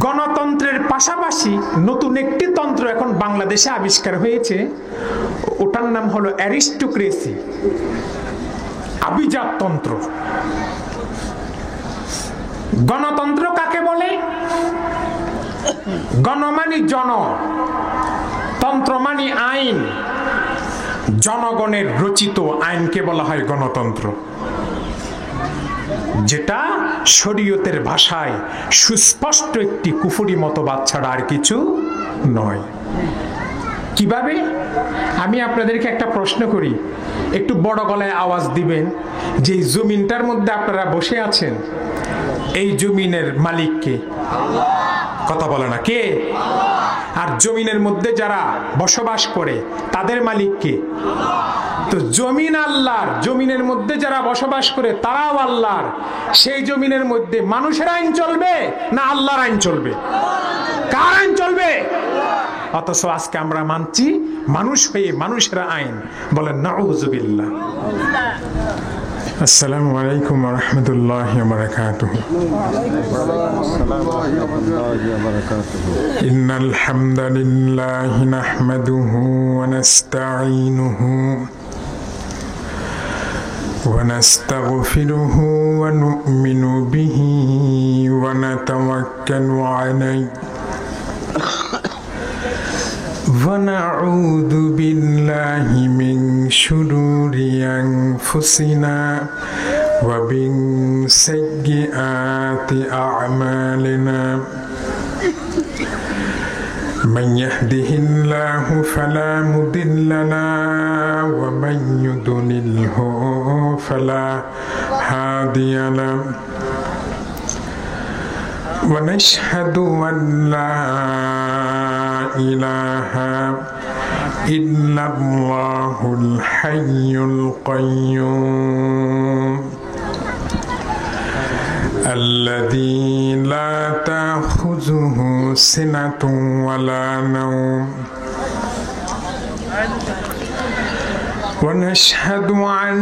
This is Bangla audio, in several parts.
গণতন্ত্রের পাশাপাশি নতুন একটি তন্ত্র এখন বাংলাদেশে আবিষ্কার হয়েছে, ওটার নাম হলো অ্যারিস্টোক্রেসি, আভিজাততন্ত্র। গণতন্ত্র কাকে বলে? গণ মানে জন, তন্ত্র মানে আইন, জনগণের রচিত আইনকে বলা হয় গণতন্ত্র, যেটা শরীয়তের ভাষায় সুস্পষ্ট একটি কুফরি মতবাদ ছাড়া আর কিছু নয়। কিভাবে? আমি আপনাদেরকে একটা প্রশ্ন করি, একটু বড় গলায় আওয়াজ দিবেন, যে জমিনটার মধ্যে আপনারা বসে আছেন, এই জমিনের মালিক কে? কথা বলে না, কে? আর জমিনের মধ্যে যারা বসবাস করে তাদের মালিক কে? তো জমিন আল্লাহর, জমিনের মধ্যে যারা বসবাস করে তারাও আল্লাহর। সেই জমিনের মধ্যে মানুষের আইন চলবে না আল্লাহর আইন চলবে? কার আইন চলবে? অথচ আজকে আমরা মানছি মানুষ হয়ে মানুষের আইন। বলেন নাউযুবিল্লাহ। আসসালামু আলাইকুম ওয়া রাহমাতুল্লাহি ওয়া বারাকাতুহু। ইন্নাল হামদালিল্লাহি নাহমাদুহু ওয়া নাস্তাঈনুহু ওয়া নাস্তাগফিরুহু ওয়া নু'মিনু বিহি ওয়া নাতাওয়াক্কালু আলাইহি وَنَعُوذُ بِاللَّهِ مِنْ شُرُورِ أَنفُسِنَا وَمِنْ سَيِّئَاتِ أَعْمَالِنَا مَنْ يَهْدِهِ اللَّهُ فَلَا مُضِلَّ لَهُ وَمَنْ يُضْلِلْهُ فَلَا هَادِيَ لَهُ ونشهد أن لا إله إلا الله الحي القيوم الذي لا تأخذه سنة ولا نوم ونشهد أن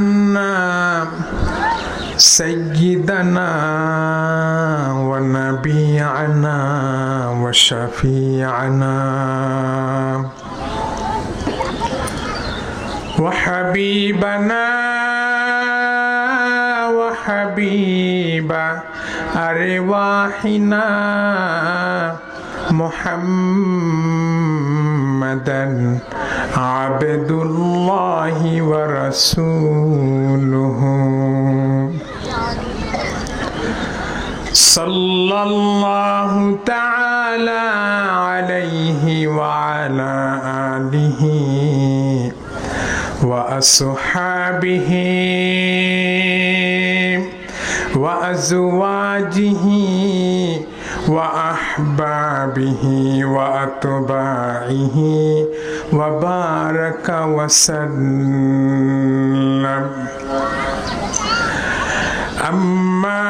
سيدنا ونبينا وشفيعنا وحبيبنا وحبيب أرواحنا محمدا عبد الله ورسوله صلى الله تعالى عليه وعلى آله وأصحابه وأزواجه وأحبابه وأتباعه وبارك وسلم. أما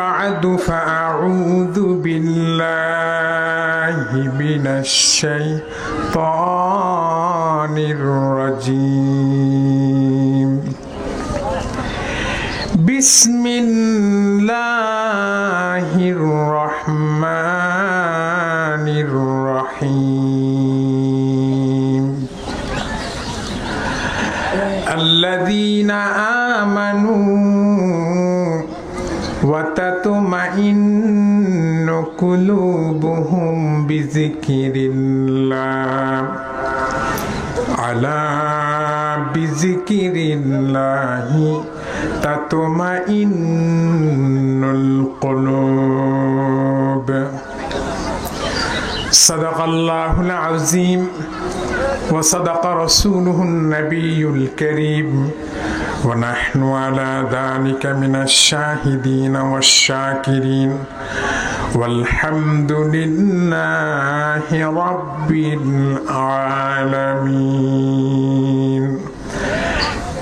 بعد فأعوذ بالله من الشيطان الرجيم. بسم الله الرحمن الرحيم. الذين آمنوا وتطمئن قلوبهم بذكر الله على بذكر الله تطمئن القلوب. صدق الله العظيم وصدق رسوله النبي الكريم ونحن على ذلك من الشاهدين والشاكرين والحمد لله رب العالمين.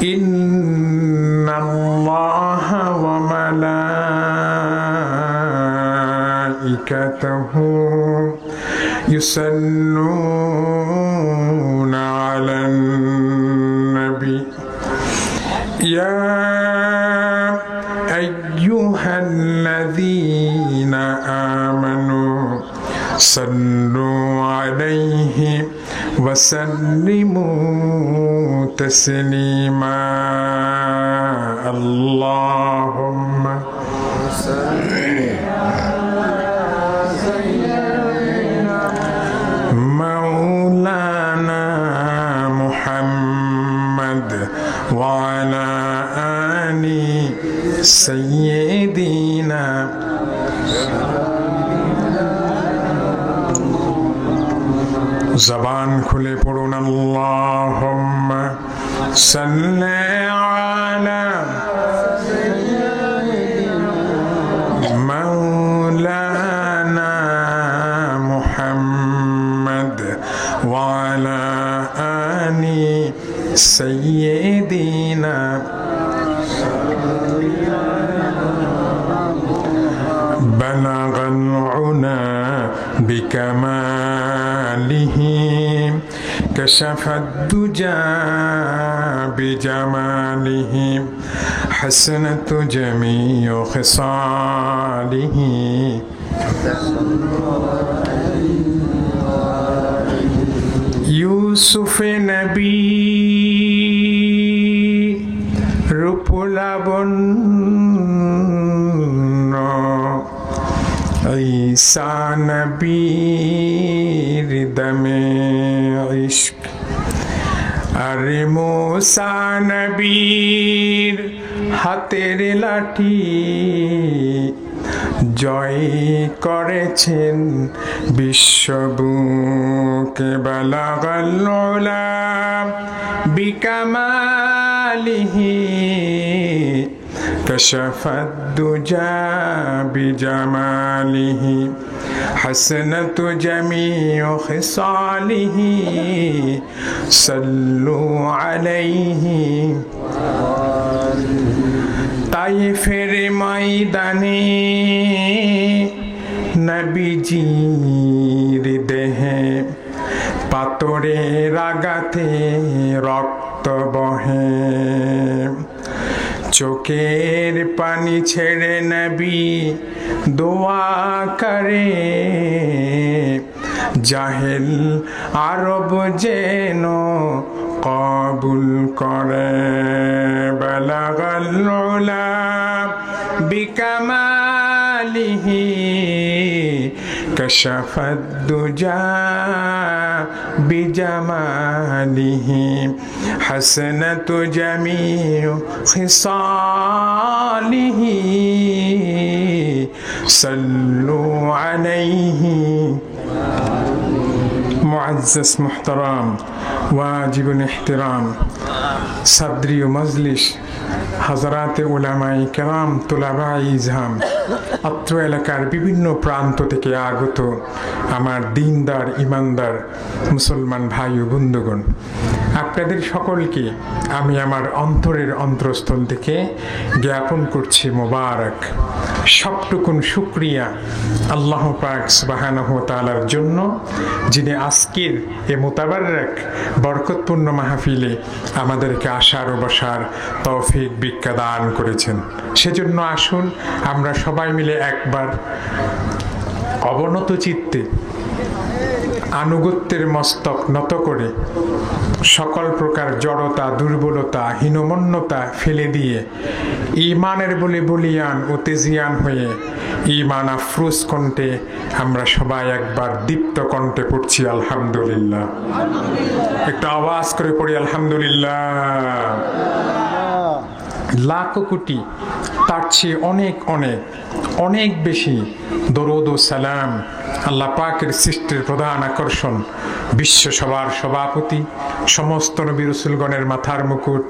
إن الله وملائكته يصلون على النبي يا أيها الذين آمنوا সাল্লু আলাইহি ওয়া সাল্লিমু তাসলিমা আল্লাহুম্মা মাওলানা মুহাম্মদ ওয়া আলা আলি সাইয়্যিদিনা জবান খুলে পড়ুন আল্লাহুম্মা সাল্লি আলা মাওলানা মুহাম্মদ ওয়া আলা আলি সাইয়্যিদিনা বালাগাল উলা বিকামালিহি كشف الدجى بجماله حسنت جميع خصاله يوسف نبي রূপ লাবণ্য ঈসা নবীর দমে ইশক আরে মুসা নবীর হাতের লাঠি জয় করেছেন বিশ্ববুকে বালাগাল উলা বিকামালিহি كشف الدجى بجماله حسنت جميع خصاله صلوا عليه তাইফের ময়দানে নবীজির দেহে পাথরের আঘাতে রক্ত বহে চোখের পানি ছেড়ে নবী দোয়া করে জাহেল আরব যেন কবুল করে বালাগাল উলা বিকামালিহি كشف الدجى بجماله حسنت جميع خصاله صلوا عليه معزز محترم واجب الاحترام صدري ومجلس হাজারাতে উলামায়ে কেরাম তুলাবায়ে ইজহাম অত্র এলাকার বিভিন্ন প্রান্ত থেকে আগত আমার দিনদার ইমানদার মুসলমান ভাই ও বন্ধুগণ, আপনাদের সকলকে আমি আমার অন্তরের অন্তরস্থল থেকে জ্ঞাপন করছি মোবারক সবটুকুন শুকরিয়া আল্লাহ পাক সুবহানাহু ওয়া তাআলার জন্য, যিনি আজকের এ মুতাবাররক বরকতপূর্ণ মাহফিলে আমাদেরকে আসার ও বসার তৌফিক ভিক্ষা দান করেছেন। সেজন্য আসুন আমরা সবাই মিলে একবার অবনত চিত্তে আনুগত্যের মস্তক নত করে সকল প্রকার জড়তা, দুর্বলতা, হীনমন্যতা ফেলে দিয়ে ঈমানের বলে বলিয়ান ও তেজিয়ান হয়ে ঈমান আফরোজ কণ্ঠে আমরা সবাই একবার দীপ্ত কণ্ঠে পড়ছি আলহামদুলিল্লাহ। একটা আওয়াজ করে পড়ি আলহামদুলিল্লাহ। লাখ কোটি তার চেয়ে অনেক অনেক অনেক বেশি দরুদ ও সালাম আল্লাহ পাকের সৃষ্টির প্রধান আকর্ষণ, বিশ্ব সভার সভাপতি, সমস্ত নবী রাসূলগণের মাথার মুকুট,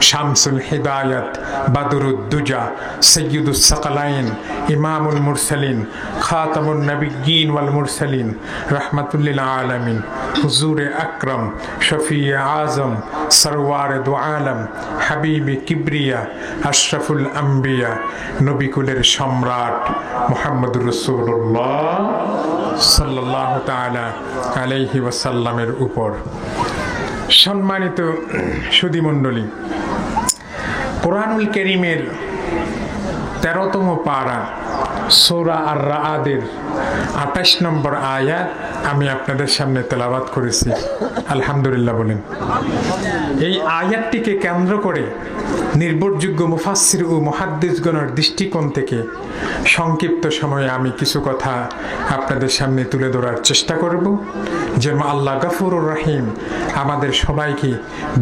শামসুল হিদায়াত, বাদরুদ্দুজা, সৈয়দুস সাকালাইন, ইমামুল মুরসালিন, খাতামুন নবিয়্যিন ওয়াল মুরসালিন, রাহমাতুল আলামিন, হুজুরে আকরাম, শফিয়ে আজম, সরওয়ারে দু আলম, হাবিবে কিবরিয়া, আশরাফুল আম্বিয়া, নবিকুলের সম্রাট মুহাম্মদুর রাসূলুল্লাহ সাল্লাল্লাহু তাআলা আলাইহি ওয়াসাল্লামের উপর। সম্মানিত সুধীমণ্ডলী, কোরআনুল কারীমের 13তম পারা সূরা আর-রা'দের 28 নম্বর আয়াত আমি আপনাদের সামনে তেলাওয়াত করেছি। আলহামদুলিল্লাহ বলেন। এই আয়াতটিকে কেন্দ্র করে নির্ভরযোগ্য মুফাসসির ও মুহাদ্দিসগণের দৃষ্টিকোণ থেকে সংক্ষিপ্ত সময়ে আমি কিছু কথা আপনাদের সামনে তুলে ধরার চেষ্টা করব, যেন আল্লাহ গফুরুর রহিম আমাদের সবাইকে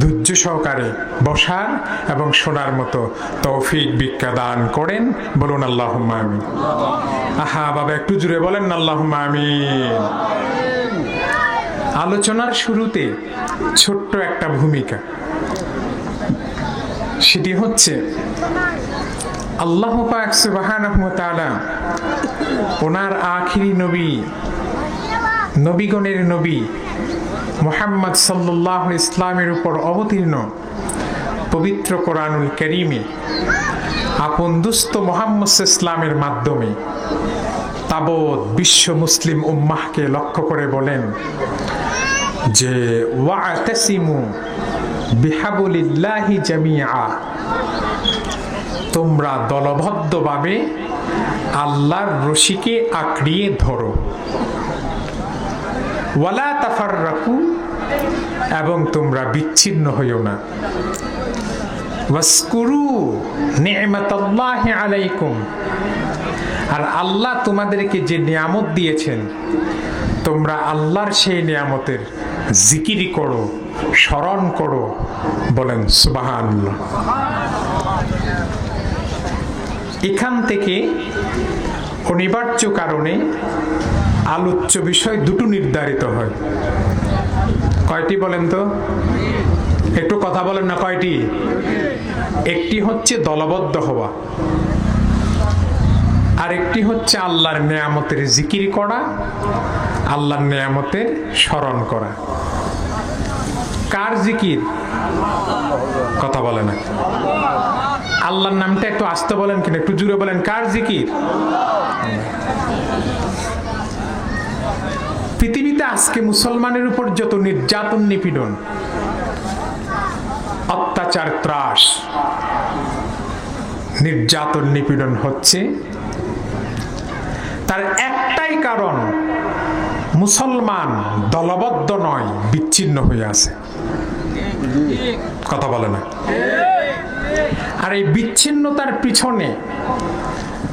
ধৈর্য সহকারে বসার এবং শোনার মতো তৌফিক ভিক্ষা দান করেন। বলুন আল্লাহুম্মা আমিন। আহা বাবা, একটু জুড়ে বলেন না আল্লাহুম্মা আমিন। আলোচনার শুরুতে ছোট্ট একটা ভূমিকা, সেটি হচ্ছে আল্লাহ পাক সুবহানাহু ওয়া তাআলা ওনার আখিরি নবী, নবীগণের নবী মুহাম্মদ সাল্লাল্লাহু আলাইহি ইসলামের উপর অবতীর্ণ পবিত্র কোরআনুল কারীমে আপন দুস্থ মুহাম্মদ ইসলামের মাধ্যমে তাবৎ বিশ্ব মুসলিম উম্মাহকে লক্ষ্য করে বলেন যে ওয়া'তাসিমু বিহাবলিল্লাহি জামিআ, তোমরা দলবদ্ধভাবে আল্লাহর রশিকে আঁকড়িয়ে ধরো। ওয়ালা তাফাররাকু, এবং তোমরা বিচ্ছিন্ন হইও না। ওয়াসকুরু নি'মাতাল্লাহি আলাইকুম, আর আল্লাহ তোমাদেরকে যে নিয়ামত দিয়েছেন তোমরা আল্লাহর সেই নিয়ামতের জিকির করো, স্মরণ করো। বলেন সুবহানাল্লাহ। এখান থেকে অনিবার্য কারণে আলোচ্য বিষয় দুটো নির্ধারিত হয়। কয়টি বলেন তো? একটু কথা বলেন না, কয়টি? একটি হচ্ছে দলবদ্ধ হওয়া, আর একটি হচ্ছে আল্লাহর নিয়ামতের জিকির করা, আল্লাহর নিয়ামতের স্মরণ করা। কার জিকির? কথা বলে না। আল্লাহর নামটা একটু আস্তে বলেন কিনা, একটু জুড়ে বলেন। কার জিকির? পৃথিবীতে আজকে মুসলমানের উপর যত নির্যাতন, নিপীড়ন, অত্যাচার, ত্রাস, নির্যাতন, নিপীড়ন হচ্ছে, তার একটাই কারণ, মুসলমান দলবদ্ধ নয়, বিচ্ছিন্ন হয়ে আছে। কথা বলে না। আর এই বিচ্ছিন্নতার পিছনে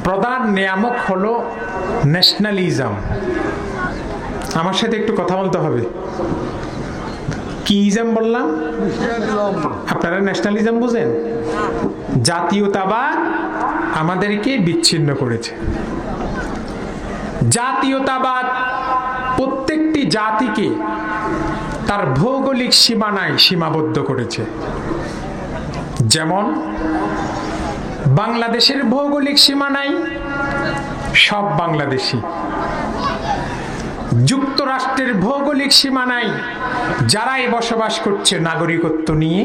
প্রধান নিয়ামক হলো ন্যাশনালিজম। আমার সাথে একটু কথা বলতে হবে। কি ইজম বললাম? আপনারা ন্যাশনালিজম বুঝেন? জাতীয়তাবাদ আমাদেরকে বিচ্ছিন্ন করেছে। জাতীয়তাবাদ প্রত্যেকটি জাতিকে তার ভৌগোলিক সীমানায় সীমাবদ্ধ করেছে। যেমন বাংলাদেশের ভৌগোলিক সীমানায় সব বাংলাদেশি, যুক্তরাষ্ট্রের ভৌগোলিক সীমানায় যারাই বসবাস করছে নাগরিকত্ব নিয়ে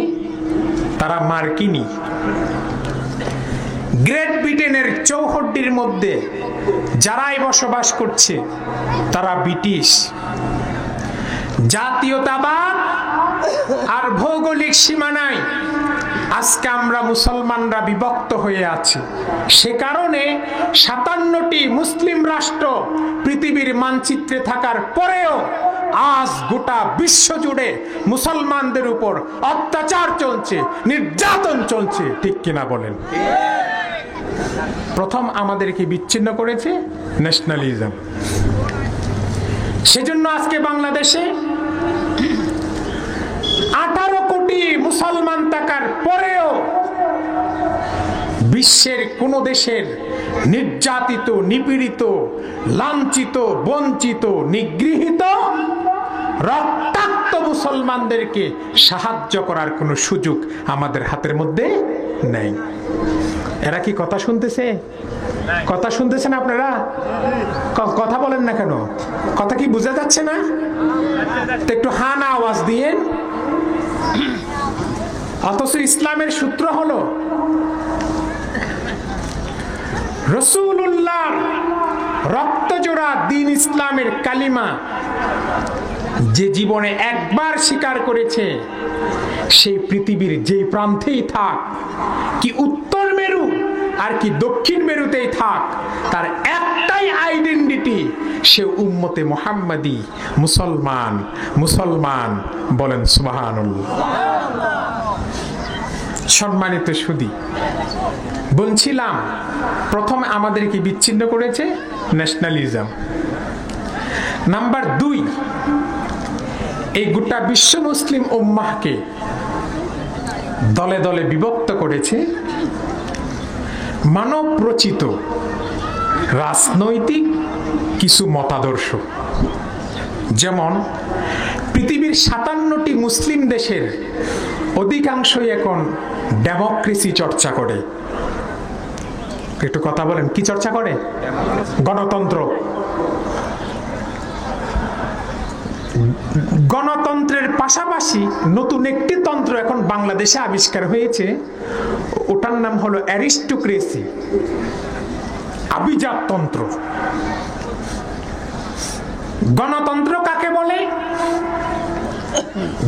তারা মার্কিনী, গ্রেট ব্রিটেনের চৌহদ্দির মধ্যে যারাই বসবাস করছে তারা ব্রিটিশ। জাতীয়তাবাদ আর ভৌগোলিক সীমানায় আজকে আমরা মুসলমানরা বিভক্ত হয়ে আছি। সে কারণে 57টি মুসলিম রাষ্ট্র পৃথিবীর মানচিত্রে থাকার পরেও আজ গোটা বিশ্ব জুড়ে মুসলমানদের উপর অত্যাচার চলছে, নির্যাতন চলছে। ঠিক কিনা বলেন? প্রথম আমাদেরকে বিচ্ছিন্ন করেছে ন্যাশনালিজম। সেজন্য আজকে বাংলাদেশে 18 কোটি মুসলমান থাকার পরেও বিশ্বের কোন দেশের নির্যাতিত, নিপীড়িত, লাঞ্ছিত, বঞ্চিত, নিগৃহীত, রক্তাক্ত মুসলমানদেরকে সাহায্য করার কোনো সুযোগ আমাদের হাতের মধ্যে নেই। এরা কি কথা শুনতেছে? কথা শুনতেছেন আপনারা? কথা বলেন না কেন? কথা কি বোঝা যাচ্ছে না? একটু হানা আওয়াজ দিয়ে। অথচ ইসলামের সূত্র হলো রাসূলুল্লাহ রক্তজোড়া দিন ইসলামের কালিমা যে জীবনে একবার স্বীকার করেছে, সেই পৃথিবীর যে প্রান্তেই থাক, কি উত্তর মেরু আর কি দক্ষিণ মেরুতেই থাক, তার একটাই আইডেন্টিটি, সে উম্মতে মুহাম্মাদি, মুসলমান। মুসলমান বলেন সুবহানাল্লাহ। সম্মানিত সুধী, বলছিলাম প্রথম আমাদেরকে বিচ্ছিন্ন করেছে ন্যাশনালিজম। নাম্বার 2, এই গোটা বিশ্ব মুসলিম উম্মাহকে দলে দলে বিভক্ত করেছে মানব রচিত রাজনৈতিক কিছু মতাদর্শ। যেমন পৃথিবীর 57টি মুসলিম দেশের অধিকাংশই এখন ডেমোক্রেসি চর্চা করে। একটু কথা বলেন, কি চর্চা করে? গণতন্ত্র। গণতন্ত্রের পাশাপাশি নতুন একটি তন্ত্র এখন বাংলাদেশে আবিষ্কার হয়েছে, ওটার নাম হলো অ্যারিস্টোক্রেসি, আভিজাততন্ত্র। গণতন্ত্র কাকে বলে?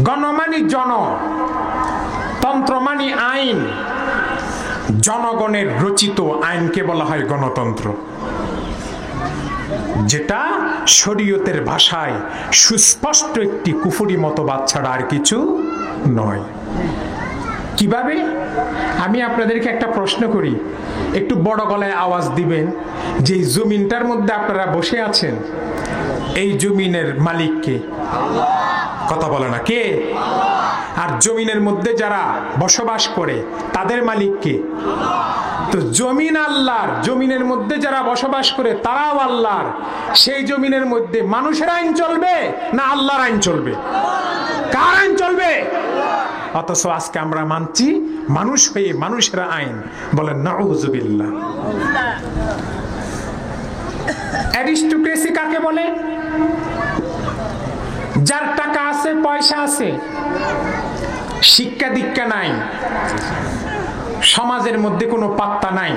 গণ মানে জন, তন্ত্র মানে আইন। জনগণের রচিত আইনকে বলা হয় গণতন্ত্র, যেটা শরীয়তের ভাষায় সুস্পষ্ট একটি কুফরি মতবাদ ছাড়া আর কিছু নয়। কিভাবে? আমি আপনাদেরকে একটা প্রশ্ন করি, একটু বড় গলায় আওয়াজ দিবেন। যে জমিনটার মধ্যে আপনারা বসে আছেন, এই জমিনের মালিক কে? কথা বলে না, কে? আর জমিনের মধ্যে যারা বসবাস করে তাদের মালিক কে? তো জমিন আল্লাহর, জমিনের মধ্যে যারা বসবাস করে তারাও আল্লাহর। সেই জমিনের মধ্যে মানুষের আইন চলবে না আল্লাহর আইন চলবে? কার আইন চলবে? অথচ আজকে আমরা মানছি মানুষ হয়ে মানুষের আইন। বলেন নাউযুবিল্লাহ। অ্যারিস্টোক্রেসি কাকে বলে? যার টাকা আছে, পয়সা আছে, শিক্ষা দীক্ষা নাই, সমাজের মধ্যে কোনো পাত্তা নাই,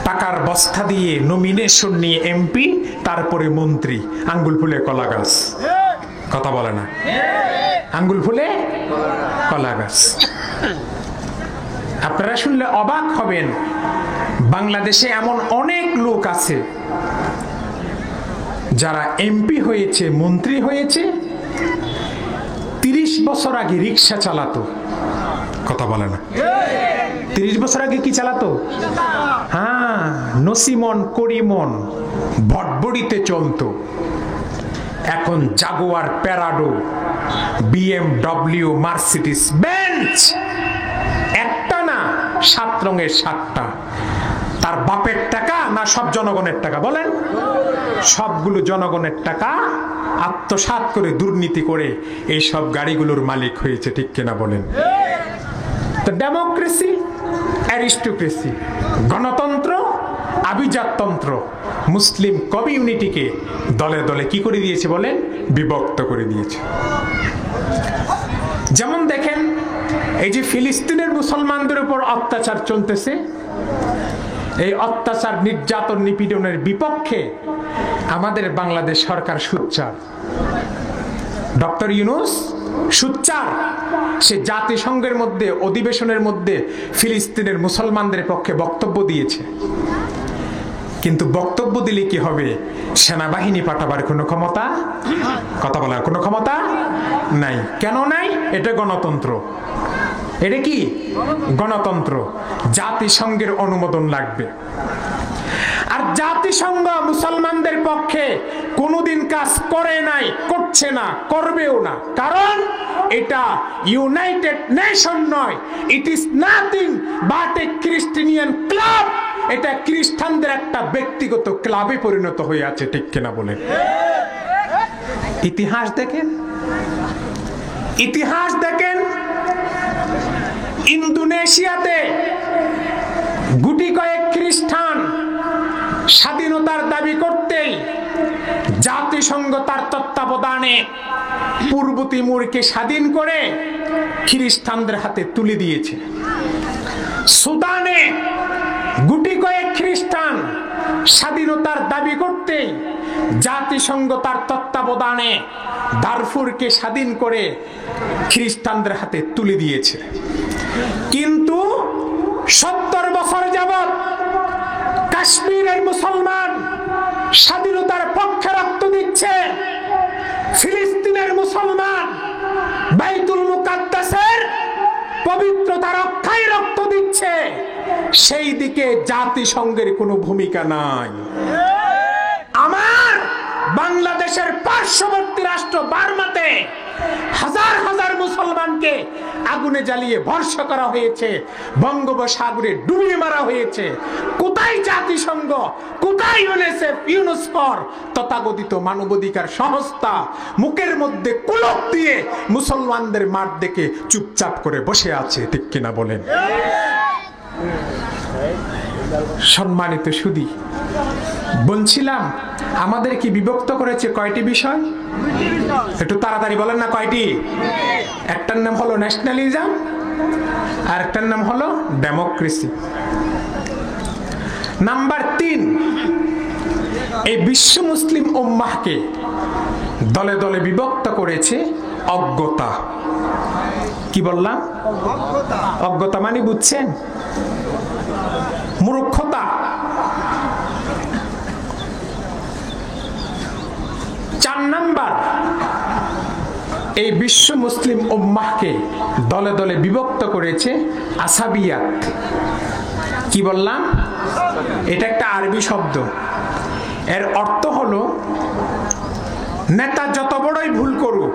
টাকার বস্তা দিয়ে নমিনেশন নিয়ে এমপি, তারপরে মন্ত্রী, আঙ্গুল ফুলে কলা গাছ। কথা বলে না, আঙ্গুল ফুলে কলা গাছ। আপনারা শুনলে অবাক হবেন, বাংলাদেশে এমন অনেক লোক আছে যারা এমপি হয়েছে, মন্ত্রী হয়েছে, 30 বছর আগে রিক্সা চালাতো। কথা বলে না, 30 বছর আগে কি চালাতো? হ্যাঁ, নসিমন করিমন ভটভটিতে চলতো। এখন Jaguar, Prado, BMW, Mercedes bench, একটা না 7 রঙের 7টা। তার বাপের টাকা না সব জনগণের টাকা? বলেন। সবগুলো জনগণের টাকা আত্মসাৎ করে, দুর্নীতি করে এই সব গাড়িগুলোর মালিক হয়েছে, ঠিক কিনা বলেন? তো ডেমোক্রেসি, অ্যারিস্টোক্রেসি, গণতন্ত্র, আভিজাততন্ত্র মুসলিম কমিউনিটিকে দলে দলে কি করে দিয়েছে বলেন? বিভক্ত করে দিয়েছে। যেমন দেখেন, এই যে ফিলিস্তিনের মুসলমানদের উপর অত্যাচার চলতেছে, এই অত্যাচার, নির্যাতন, নিপীড়নের বিপক্ষে আমাদের বাংলাদেশ সরকার সোচ্চার। ডক্টর ইউনূস সোচ্চার। সে জাতিসংঘের মধ্যে, অধিবেশনের মধ্যে ফিলিস্তিনের মুসলমানদের পক্ষে বক্তব্য দিয়েছে। কিন্তু বক্তব্য দিলে কি হবে? সেনাবাহিনী পাঠাবার কোনো ক্ষমতা, কথা বলার কোনো ক্ষমতা নাই। কেন নাই? এটা গণতন্ত্র। এটা কি? গণতন্ত্র। জাতিসংঘের অনুমোদন লাগবে। আর জাতিসংঘ মুসলমানদের পক্ষে কোনোদিন কাজ করে নাই, করছে না, করবেও না। কারণ এটা ইউনাইটেড নেশন নয়, it is nothing but a খ্রিস্টানিয়ান ক্লাব। এটা খ্রিস্টানদের একটা ব্যক্তিগত ক্লাবে পরিণত হয়ে আছে, ঠিক কিনা বলেন? ইতিহাস দেখেন, ইতিহাস দেখেন। ইন্দোনেশিয়াতে গুটি কয়েক খ্রিস্টান স্বাধীনতার দাবি করতেই জাতিসংঘ তার তত্ত্বাবধানে পূর্ব তিমুরকে স্বাধীন করে খ্রিস্টানদের হাতে তুলে দিয়েছে। সুদানে গুটি কয়েক খ্রিস্টান স্বাধীনতার দাবি করতেই জাতিসংঘ তার তত্ত্বাবধানে দারফুরকে স্বাধীন করে খ্রিস্টানদের হাতে তুলে দিয়েছে। কিন্তু 70 বছর যাবৎ কাশ্মীরের মুসলমান স্বাধীনতার পক্ষে রক্ত দিচ্ছে, ফিলিস্তিনের মুসলমান বাইতুল মুকাদ্দাসের পবিত্রতা রক্ষায় রক্ত দিচ্ছে, সেই দিকে জাতিসংঘের কোনো ভূমিকা নাই। আমার বাংলাদেশের পার্শ্ববর্তী রাষ্ট্র বার্মাতে হাজার হাজার মুসলমানকে আগুনে জ্বালিয়ে ভর্ষা করা হয়েছে, বঙ্গোপসাগরে ডুবিয়ে মারা হয়েছে। কোথায় জাতিসংঘ, কোথায় ইউনিসেফ, ইউনেস্কো তথাকথিত মানবাধিকার সংস্থা মুখের মধ্যে কুলুপ দিয়ে মুসলমানদের মার দেখে চুপচাপ করে বসে আছে? ঠিক কিনা বলেন? সম্মানিত সুধী, বলছিলাম আমাদের কি বিভক্ত করেছে কয়টি বিষয়? একটু তাড়াতাড়ি বলেন না কয়টি? একটার নাম হলো ন্যাশনালিজম, আর একটার নাম হলো ডেমোক্রেসি। নাম্বার 3, এই বিশ্ব মুসলিম উম্মাহকে দলে দলে বিভক্ত করেছে অজ্ঞতা। কি বললাম? অজ্ঞতা মানে বুঝছেন? মূর্খতা। 4 নাম্বার, এই বিশ্ব মুসলিম উম্মাহকে দলে দলে বিভক্ত করেছে আসাবিয়াত। কি বললাম? এটা একটা আরবি শব্দ, এর অর্থ হলো নেতা যত বড়ই ভুল করুক,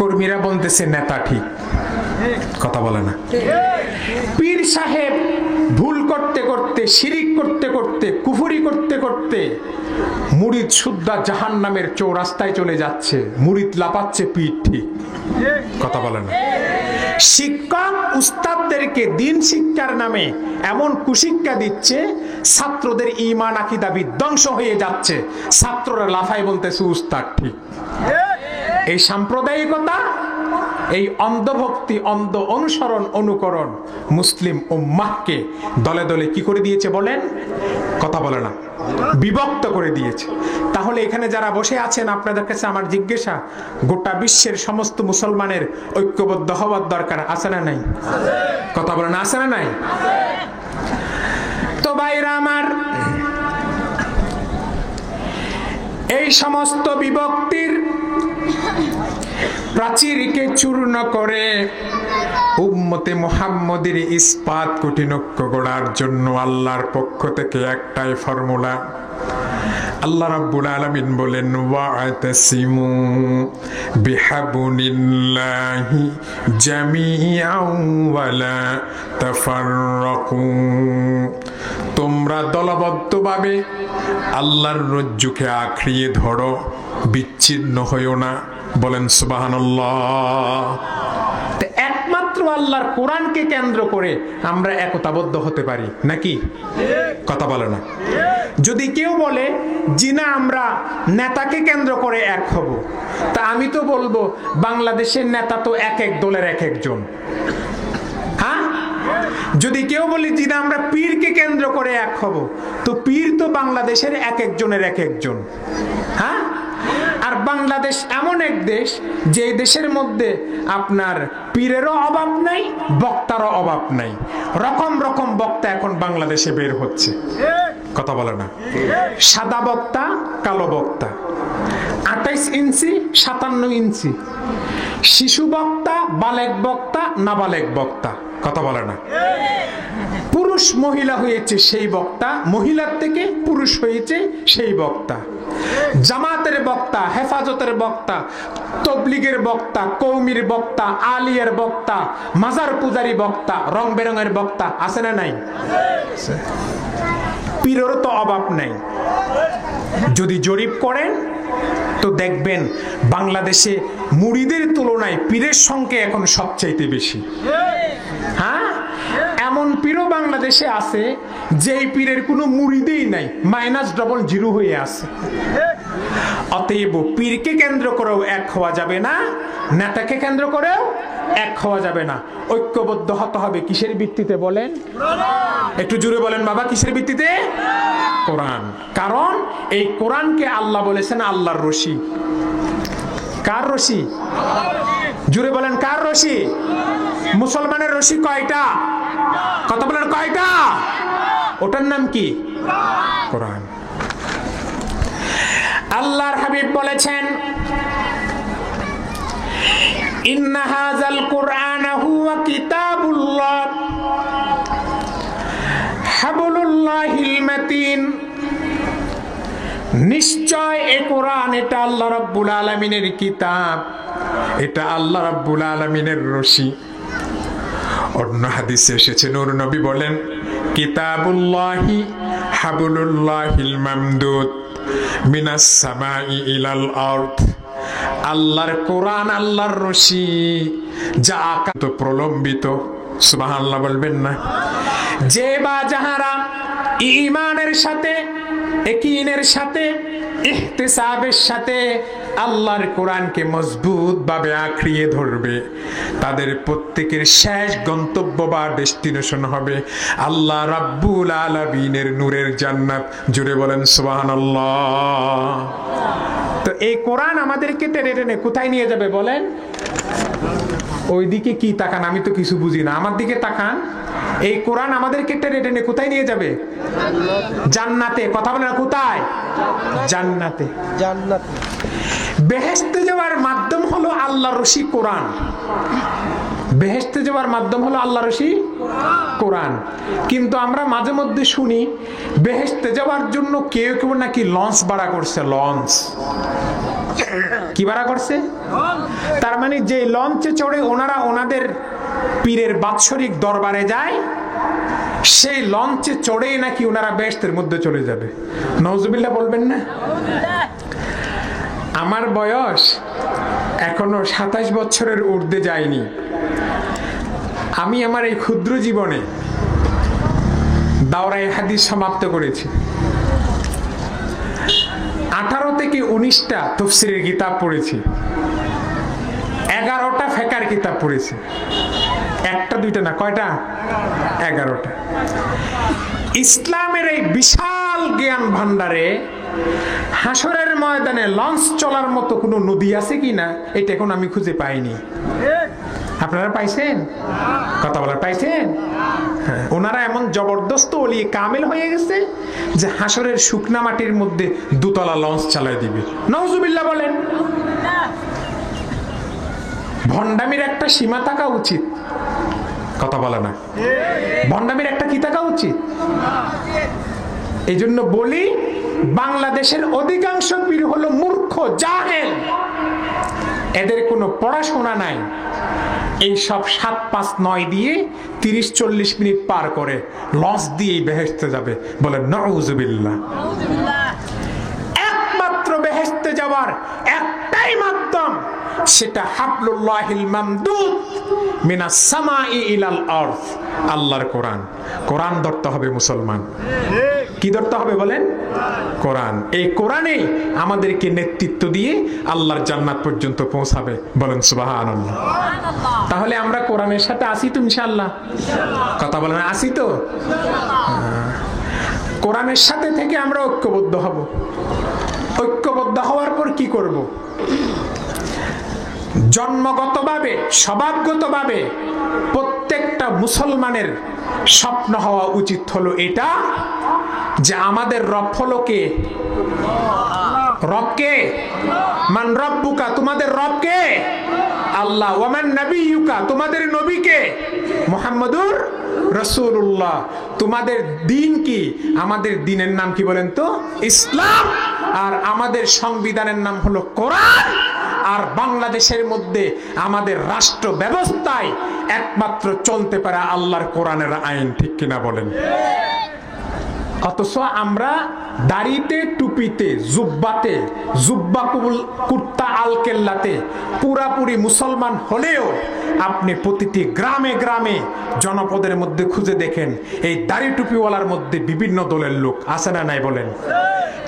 কর্মীরা বলতেছে নেতা ঠিক। কথা বলে না? পীর সাহেব ভুল করতে করতে, শিরিক করতে করতে, কুফরি করতে করতে মুরিদ সুদ্ধা জাহান্নামের চৌরাস্তায় চলে যাচ্ছে, মুরিদ লাপাচ্ছে, পীর ঠিক। কথা বলে না? শিক্ষক উস্তাদদেরকে দিন শিক্ষার নামে এমন কুশিক্ষা দিচ্ছে, ছাত্রদের ঈমান আকীদা বিধ্বংস হয়ে যাচ্ছে, ছাত্ররা লাফায় বলতেছে উস্তাদ ঠিক। এই সাম্প্রদায়িকতা, এই অন্ধভক্তি, অন্ধ অনুসরণ, অনুকরণ মুসলিম উম্মাহকে দলে দলে কি করে দিয়েছে বলেন? কথা বলে না? বিভক্ত করে দিয়েছে। তাহলে এখানে যারা বসে আছেন, আপনাদের কাছে আমার জিজ্ঞাসা, গোটা বিশ্বের সমস্ত মুসলমানের ঐক্যবদ্ধ হওয়ার দরকার আছে না নাই? কথা বলে না? আছে না নাই? তো ভাইরা আমার, এই সমস্ত বিভক্তির প্রাচীরকে চূর্ণ করে উম্মতে মুহাম্মদের ইস্পাত কুটিনক্য গড়ার জন্য আল্লাহর পক্ষ থেকে একটাই ফর্মুলা। আল্লাহ রাব্বুল আলামিন বলেন, ওয়া'তাসিমু বিহাবলিল্লাহি জামিআন ওয়া লা তাফাররাকু। তোমরা দলবদ্ধভাবে আল্লাহর রজ্জুকে আঁকড়িয়ে ধরো, বিচ্ছিন্ন হইও না। বলেন সুবহানাল্লাহ। একমাত্র আল্লাহর কোরআনকে কেন্দ্র করে আমরা একতাবদ্ধ হতে পারি নাকি? কথা বলে না? যদি কেউ বলে জি না আমরা নেতাকে কেন্দ্র করে এক হব, তা আমি তো বলবো বাংলাদেশের নেতা তো এক এক দলের এক একজন। হ্যাঁ, যদি কেউ বলে জি না আমরা পীরকে কেন্দ্র করে এক হব, তো পীর তো বাংলাদেশের এক একজনের এক একজন। হ্যাঁ, আর বাংলাদেশ এমন এক দেশ যে দেশের মধ্যে আপনার পীরেরও অভাব নাই, বক্তারও অভাব নাই। রকম রকম বক্তা এখন বাংলাদেশে বের হচ্ছে। কথা বলে না? সাদা বক্তা, কালো বক্তা, 28 ইঞ্চি, 57 ইঞ্চি, শিশু বক্তা, বালেক বক্তা, নাবালেক বক্তা। কথা বলে না? পুরুষ মহিলা হয়েছে সেই বক্তা, মহিলার থেকে পুরুষ হয়েছে সেই বক্তা। জামাতের বক্তা, হেফাজতের বক্তা, তবলিগের বক্তা, কওমির বক্তা, আলিয়ার বক্তা, মাজার পূজারি বক্তা, রং বেরঙের বক্তা আছে না নাই? পীরের তো অভাব নাই। যদি জরিপ করেন তো দেখবেন বাংলাদেশে মুরিদের তুলনায় পীরের সংখ্যা এখন সবচাইতে বেশি। হ্যাঁ, এমন পীরও বাংলাদেশে আছে যেই পীরের কোনো মুরিদেই নাই, -0 হয়ে আছে। অতএব পীরকে কেন্দ্র করেও এক হওয়া যাবে না, নেতাকে কেন্দ্র করেও এক হওয়া যাবে না। ঐক্যবদ্ধ হতে হবে কিসের ভিত্তিতে বলেন? একটু জোরে বলেন বাবা, কিসের ভিত্তিতে? কোরআন। কারণ এই কোরআনকে আল্লাহ বলেছেন আল্লাহর রশি। কার রশি? জুড়ে বলেন কার রশি? মুসলমানের রশি কয়টা? কথা বলেন কয়টা? ওটার নাম কি? কোরআন। আল্লাহর হাবিব বলেছেন, ইন্না হাযাল কুরআনা হুয়া কিতাবুল্লাহ হাবলুল্লাহিল মাতিন। নিশ্চয় এই কোরআন এটা আল্লাহ রাব্বুল আলামিনের কিতাব, এটা আল্লাহ রাব্বুল আলামিনের রশি। অন্য হাদিসে এসেছে, নূর নবী বলেন, কিতাবুল্লাহি হাবলুল্লাহিল মামদুদ মিনাস সামাই ইলাল আরদ। আল্লাহর কোরআন আল্লাহর রশি, যা আকাশ প্রলম্বিত। সুবহানাল্লাহ বলবেন না? যে বা যাহারা ঈমানের সাথে, ইয়াকিনের সাথে, ইহতিসাবের সাথে আল্লাহর কোরআনকে মজবুত ভাবে আঁকড়িয়ে ধরবে, তাদের প্রত্যেকের শেষ গন্তব্য বা ডেস্টিনেশন হবে আল্লাহ রাব্বুল আলামিনের নূরের জান্নাত। জুড়ে বলেন সুবহানাল্লাহ। তো এই কোরআন আমাদেরকে টেনে টেনে কোথায় নিয়ে যাবে বলেন? ওইদিকে কি তাকান? আমি তো কিছু বুঝি না, আমার দিকে তাকান। এই কোরআন আমাদেরকে টেনে টেনে কোথায় নিয়ে যাবে? জান্নাতে। কথা বলেন না, কোথায়? জান্নাতে। জান্নাতে। বেহেশতে যাওয়ার মাধ্যম হলো আল্লাহর রশি কোরআন। বেহেশতে যাওয়ার মাধ্যম হলো আল্লাহর রশি কোরআন। কিন্তু আমরা মাঝে মধ্যে শুনি বেহেশতে যাওয়ার জন্য কেউ কেউ নাকি লঞ্চ ভাড়া করছে। লঞ্চ কি ভাড়া করছে? তার মানে যে লঞ্চে চড়ে ওনারা ওনাদের পীরের বাৎসরিক দরবারে যায়, সেই লঞ্চে চড়েই নাকি ওনারা বেহেশতের মধ্যে চলে যাবে। নাউজুবিল্লাহ বলবেন না? আমার বয়স এখনো 27 বছরের ঊর্ধ্বে যায়নি। আমি আমার এই ক্ষুদ্র জীবনে দাওরায়ে হাদিস সমাপ্ত করেছি। 18 থেকে 19টা তাফসীরের কিতাব পড়েছি, 11টা ফিকহের কিতাব পড়েছি। একটা দুইটা না, কয়টা? 11টা। ইসলামের এই বিশাল জ্ঞান ভান্ডারে হাসরের ময়দানে লঞ্চ চলার মতো কোনো নদী আছে কিনা এটা এখন আমি খুঁজে পাইনি। আপনারা পাইছেন? কথা বলার পাইছেন? ওনারা এমন জবরদস্ত ওলিয়ে কামেল হয়ে গেছে যে হাসরের শুকনা মাটির মধ্যে দুতলা লঞ্চ চালায় দিবে। নাউজুবিল্লাহ বলেন। ভণ্ডামির একটা সীমা থাকা উচিত। কথা বলে না? ভণ্ডামির একটা কি থাকা উচিত? এই জন্য বলি, বাংলাদেশের অধিকাংশ পীর হলো মূর্খ, জাহেল। এদের কোনো পড়াশোনা নাই। এই সব 7, 5, 9 দিয়ে 30-40 মিনিট পার করে লঞ্চ দিয়েই বেহেশতে যাবে। বলে নাউজুবিল্লাহ। একমাত্র বেহেশতে যাওয়ার একটাই মাধ্যম, সেটা হাবলুল্লাহিল মামদুদ মিনাস সামাই ইলাল আরদ, আল্লাহর কোরআন। কোরআন ধরতে হবে মুসলমান। কি ধরতে হবে বলেন? কোরআন। এই কোরআনে আমাদেরকে নেতৃত্ব দিয়ে আল্লাহর জান্নাত পর্যন্ত পৌঁছাবে। বলেন সুবহানাল্লাহ। তাহলে আমরা কোরআনের সাথে আসি তো ইনশাআল্লাহ? কথা বলেন, আসি তো? কোরআনের সাথে থেকে আমরা ঐক্যবদ্ধ হব। ঐক্যবদ্ধ হওয়ার পর কি করব? জন্মগতভাবে, স্বভাবগতভাবে প্রত্যেকটা মুসলমানের স্বপ্ন হওয়া উচিত হলো এটা, যে আমাদের রব হলো কে? রব কে? মান রব্বুকা, তোমাদের রব কে? আল্লাহ। ওয়ামান নাবিয়ুকা, তোমাদের নবী কে? মুহাম্মাদুর রাসূলুল্লাহ। তোমাদের দিন কি? আমাদের দিনের নাম কি বলেন তো? ইসলাম। আর আমাদের সংবিধানের নাম হলো কোরআন। আর বাংলাদেশের মধ্যে আমাদের রাষ্ট্র ব্যবস্থায় একমাত্র চলতে পারে আল্লাহর কোরআনের আইন। ঠিক কিনা বলেন? অথচ আমরা দাড়িতে, টুপিতে, জুব্বাতে, জুব্বা কুর্তা আল কেল্লাতে পুরাপুরি মুসলমান হলেও আপনি প্রতিটি গ্রামে গ্রামে জনপদের মধ্যে খুঁজে দেখেন, এই দাড়ি টুপিওয়ালার মধ্যে বিভিন্ন দলের লোক আছে না নাই বলেন?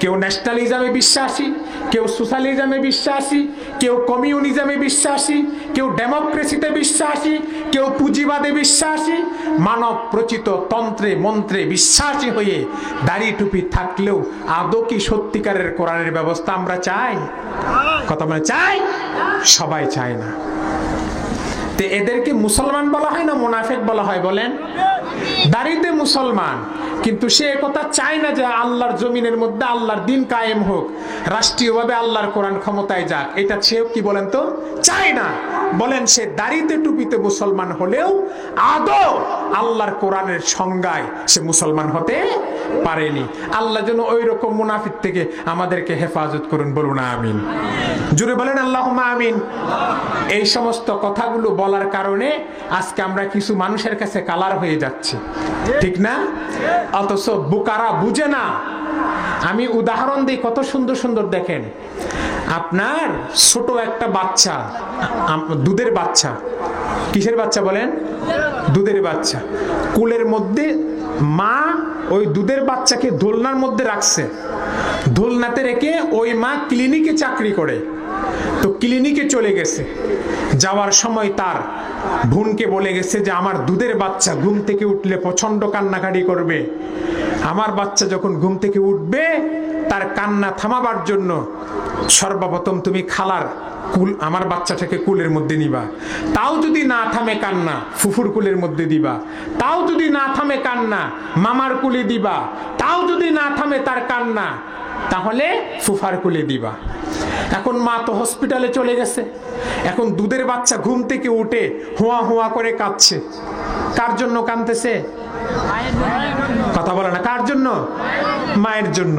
কেউ ন্যাশনালিজমে বিশ্বাসী, কেউ সোশ্যালিজমে বিশ্বাসী, কেউ কমিউনিজমে বিশ্বাসী, কেউ ডেমোক্রেসিতে বিশ্বাসী, কেউ পুঁজিবাদে বিশ্বাসী। মানব প্রচিত তন্ত্রে মন্ত্রে বিশ্বাসী হয়ে দাড়ি টুপি থাকলেও আদৌ কি সত্যিকারের কোরআনের ব্যবস্থা আমরা চাই? কথা বলে চাই? সবাই চায় না। তো এদেরকে মুসলমান বলা হয় না মুনাফিক বলা হয় বলেন? দাড়িতে মুসলমান, কিন্তু সে কথা চায় না যে আল্লাহর জমিনের মধ্যে আল্লাহর দিন কায়েম হোক, রাষ্ট্রীয়ভাবে আল্লাহর কোরআন ক্ষমতায় যাক, এটা সেও কি বলেন তো চায় না। বলেন সে দাড়িতে টুপিতে মুসলমান হলেও আদৌ আল্লাহর কোরআনের সংজ্ঞায় সে মুসলমান হতে পারেনি। আল্লাহ যেন ওই রকম মুনাফিক থেকে আমাদেরকে হেফাজত করুন, বলুন আমিন। জুড়ে বলেন আল্লাহুম্মা আমিন। এই সমস্ত কথাগুলো বলার কারণে আজকে আমরা কিছু মানুষের কাছে কালার হয়ে যাচ্ছি, ঠিক না? অথচ বুকারা বুঝে না। আমি উদাহরণ দিই, কত সুন্দর সুন্দর দেখেন। আপনার ছোট একটা বাচ্চা, দুধের বাচ্চা, কিসের বাচ্চা বলেন? দুধের বাচ্চা। কোলের মধ্যে মা ওই দুধের বাচ্চাকে দোলনার মধ্যে রাখছে, দোলনাতে রেখে ওই মা ক্লিনিকে চাকরি করে। তো ক্লিনিকে চলে গেছে, যাওয়ার সময় তার বোনকে বলে গেছে যে আমার দুধের বাচ্চা ঘুম থেকে উঠলে প্রচন্ড কান্নাকাটি করবে, আমার বাচ্চা যখন ঘুম থেকে উঠবে তার কান্না থামাবার জন্য সর্বপ্রথম তুমি খালার কুল আমার বাচ্চাটাকে কুলের মধ্যে নিবা, তাও যদি না থামে কান্না ফুফুর কুলের মধ্যে দিবা, তাও যদি না থামে কান্না মামার কুলে দিবা, তাও যদি না থামে তার কান্না তাহলে ফুফার কুলে দিবা। এখন মা তো হসপিটালে চলে গেছে, এখন দুধের বাচ্চা ঘুম থেকে উঠে হুয়া হুয়া করে কাঁদছে। কার জন্য কাঁদতেছে? কথা বলে না, কার জন্য? মায়ের জন্য।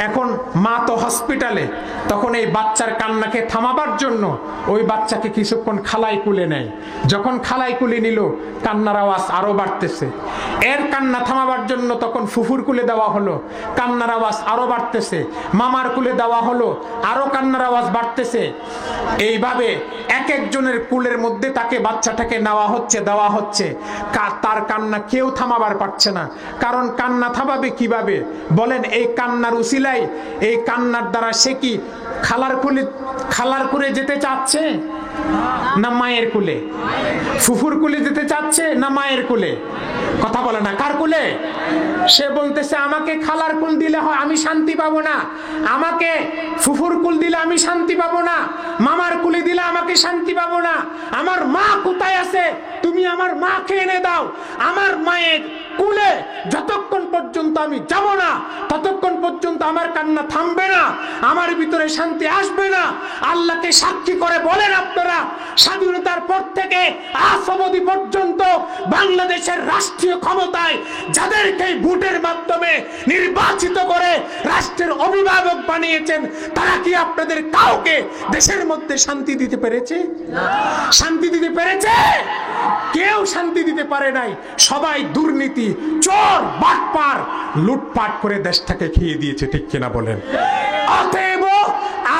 এখন মা তো হসপিটালে, তখন এই বাচ্চার কান্নাকে থামাবার জন্য ওই বাচ্চাকে কিছুক্ষণ খালাই কুলে নেয়। যখন খালাই কুলে নিল কান্নার আওয়াজ আরো বাড়তেছে, এর কান্না থামাবার জন্য তখন ফুফুর কুলে দেওয়া হলো, কান্নার আওয়াজ আরো বাড়তেছে, মামার কুলে দেওয়া হলো, আরো কান্নার আওয়াজ বাড়তেছে। এইভাবে এক একজনের কুলের মধ্যে তাকে বাচ্চাটাকে নেওয়া হচ্ছে, দেওয়া হচ্ছে। তার কান্না কেউ থামাবার পারছে না, কারণ কান্না থামাবে কিভাবে বলেন? এই কান্নার উসিলাই, এই কান্নার দ্বারা সে কি খালার কুলে যেতে চাচ্ছে না মায়ের কুলে? ফুফুর কুলে যেতে চাচ্ছে না মায়ের কুলে? কথা বলে না, কার কুলে? সে বলতেছে আমাকে খালার কুল দিলে হয় আমি শান্তি পাবো না, আমাকে ফুফুর কুল দিলে আমি শান্তি পাবো না, মামার কুলে দিলে আমাকে শান্তি পাবো না। আমার মা কোথায় আছে? তুমি আমার মাকে এনে দাও। আমার মায়ের কুলে যতক্ষণ পর্যন্ত আমি যাব না ততক্ষণ পর্যন্ত আমার কান্না থামবে না, আমার ভিতরে শান্তি আসবে না। আল্লাহকে সাক্ষী করে বলেন আপনারা, স্বাধীনতার পর থেকে আজ অবধি পর্যন্ত বাংলাদেশের রাষ্ট্রীয় ক্ষমতায় যাদেরকে ভোটের মাধ্যমে নির্বাচিত করে রাষ্ট্রের অভিভাবক বানিয়েছেন, তারা কি আপনাদের কাউকে দেশের মধ্যে শান্তি দিতে পেরেছে? শান্তি দিতে পেরেছে? কেউ শান্তি দিতে পারে নাই। সবাই দুর্নীতি, চোর, বাটপার, লুটপাট করে দেশটাকে খেয়ে দিয়েছে, ঠিক কিনা বলেন? অতএব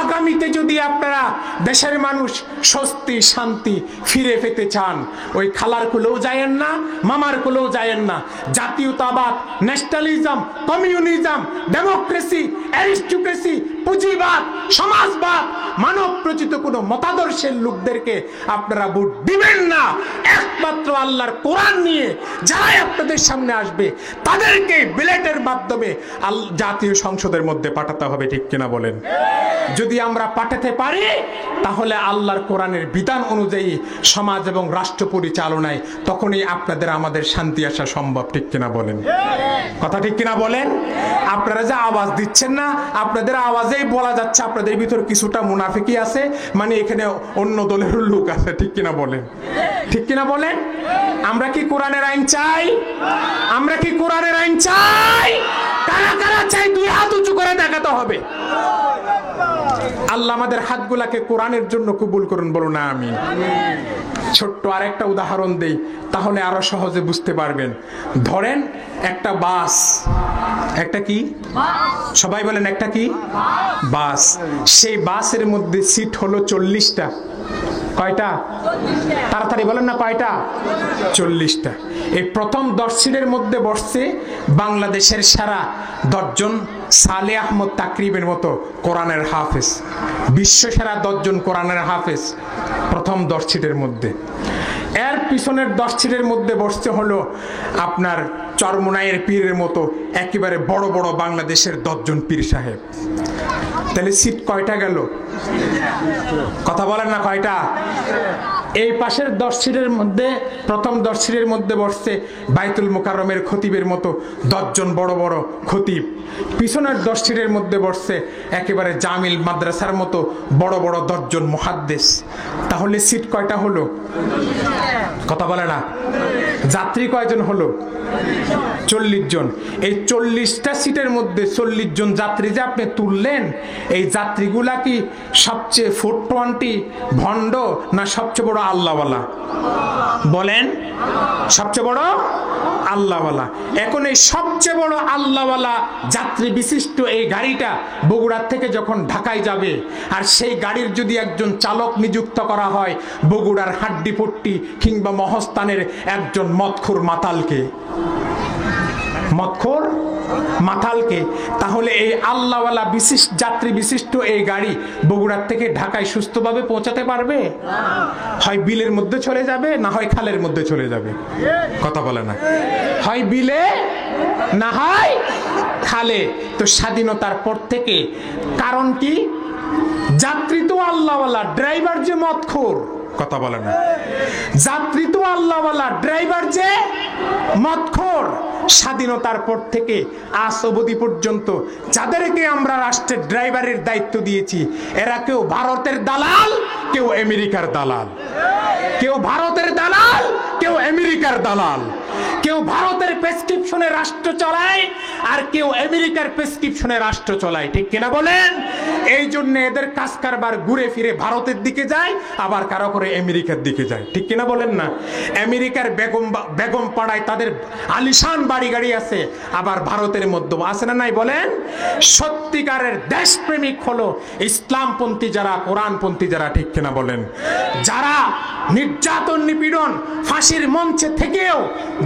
আগামীতে যদি আপনারা দেশের মানুষ স্বস্তি শান্তি ফিরে পেতে চান, ওই খালার কুলেও যায়েন না, মামার কুলেও যায়েন না। জাতীয়তাবাদ, ন্যাশনালিজম, কমিউনিজম, ডেমোক্রেসি, অ্যারিস্টোক্রেসি, পুঁজিবাদ, সমাজবাদ, মানব প্রচিত কোনো মতাদর্শের লোকদেরকে আপনারা ভোট দিবেন না। একমাত্র আল্লাহর কোরআন নিয়ে যারাই আপনাদের সামনে আসবে তাদেরকে ব্যালটের মাধ্যমে জাতীয় সংসদের মধ্যে পাঠাতে হবে, ঠিক কিনা বলেন? যদি আমরা পাঠাতে পারি তাহলে আল্লাহর কোরআনের বিধান অনুযায়ী সমাজ এবং রাষ্ট্র পরিচালনায় তখনই আপনাদের আমাদের শান্তি আসা সম্ভব, ঠিক কিনা বলেন? কথা ঠিক কিনা বলেন? আপনারা যে আওয়াজ দিচ্ছেন না, আপনাদের আওয়াজেই বলা যাচ্ছে আপনাদের ভিতর কিছুটা মুনাফিকি আছে, মানে এখানে অন্য দলের লোক আছে, ঠিক কিনা বলেন? ঠিক কিনা বলেন? আমরা কি কোরআনের আইন চাই? আমরা কি কোরআনের আইন চাই? কারা কারা চাই দুই হাত উঁচু করে দেখাতে হবে। আল্লাহ আমাদের হাতগুলাকে কোরআনের জন্য কবুল করুন, বলুন আমিন। ছোট্ট আরেকটা উদাহরণ দেই, তাহলে আরো সহজে বুঝতে পারবেন। ধরেন একটা বাস, একটা কি সবাই বলেন, একটা কি বাস। সেই বাসের মধ্যে সিট হলো 40টা। কয়টা? তাড়াতাড়ি বলেন না, কয়টা? 40টা। এই প্রথম 10 সিটের মধ্যে বসছে বাংলাদেশের সেরা 10 জন সালে আহমদ তাকরিবের মতো কোরআনের হাফেজ, বিশ্ব সেরা 10 জন কোরআনের হাফেজ প্রথম 10 সিটের মধ্যে। এর পিছনের 10 সিটের মধ্যে বসতে হলো আপনার চরমোনাইয়ের পীরের মতো একেবারে বড় বড় বাংলাদেশের 10 জন পীর সাহেব। তাহলে সিট কয়টা গেল? কথা বলেন না, কয়টা? এই পাশের 10 সিটের মধ্যে প্রথম 10 সিটের মধ্যে বসছে বাইতুল মুকাররমের খতিবের মতো 10 জন বড় বড় খতিব, পিছনের 10 সিটের মধ্যে বসছে একেবারে জামিল মাদ্রাসার মতো বড় বড় 10 জন মুহাদ্দিস। তাহলে সিট কয়টা হলো? কথা বলে না। যাত্রী কয়জন হলো? 40 জন। এই 40টা সিটের মধ্যে 40 জন যাত্রী যে আপনি তুললেন, এই যাত্রীগুলা কি সবচেয়ে 420 ভণ্ড না সবচেয়ে বড় আল্লাহওয়ালা? বলেন, সবচেয়ে বড় আল্লাহওয়ালা। এখন এই সবচেয়ে বড় আল্লাহওয়ালা যাত্রী বিশিষ্ট এই গাড়িটা বগুড়ার থেকে যখন ঢাকায় যাবে, আর সেই গাড়ির যদি একজন চালক নিযুক্ত করা হয় বগুড়ার হাড্ডিপট্টি কিংবা মহস্থানের একজন মদখোর মাতালকে, মদখোর মাতালকে, তাহলে এই আল্লাহওয়ালা বিশিষ্ট যাত্রী বিশিষ্ট এই গাড়ি বগুড়ার থেকে ঢাকায় সুস্থভাবে পৌঁছাতে পারবে? হয় বিলের মধ্যে চলে যাবে, না হয় খালের মধ্যে চলে যাবে। কথা বলে না। হয় বিলে, না হয় খালে। তো স্বাধীনতার পর থেকে কারণ কি? যাত্রী তো আল্লাহওয়ালা, ড্রাইভার যে মদখোর। কথা বলে না। যাত্রী তো আল্লাহওয়ালা, ড্রাইভার যে মদখোর। স্বাধীনতার পর থেকে আজ অবধি পর্যন্ত যাদেরকে আমরা রাষ্ট্রের ড্রাইভারের দায়িত্ব দিয়েছি, এরা কেউ ভারতের দালাল, কেউ আমেরিকার দালাল। কেউ ভারতের দালাল, কেউ আমেরিকার দালাল। কেউ ভারতের প্রেসক্রিপশনে রাষ্ট্র চালায়, আর কেউ আমেরিকার প্রেসক্রিপশনে রাষ্ট্র চালায়। ঠিক কিনা বলেন? এই জন্য এদের কাজ কারবার ঘুরে ফিরে ভারতের দিকে যায়, আবার কারো করে আমেরিকার দিকে যায়। ঠিক কিনা বলেন না? আমেরিকার বেগম পাড়ায় তাদের আলিশান বাড়ি গাড়ি আছে, আবার ভারতের মধ্যে আছে না নাই? বলেন। সত্যিকারের দেশপ্রেমিক হলো ইসলামপন্থী যারা, কোরআনপন্থী যারা। ঠিক কিনা বলেন? যারা নির্যাতন নিপীড়ন ফাঁসির মঞ্চে থেকেও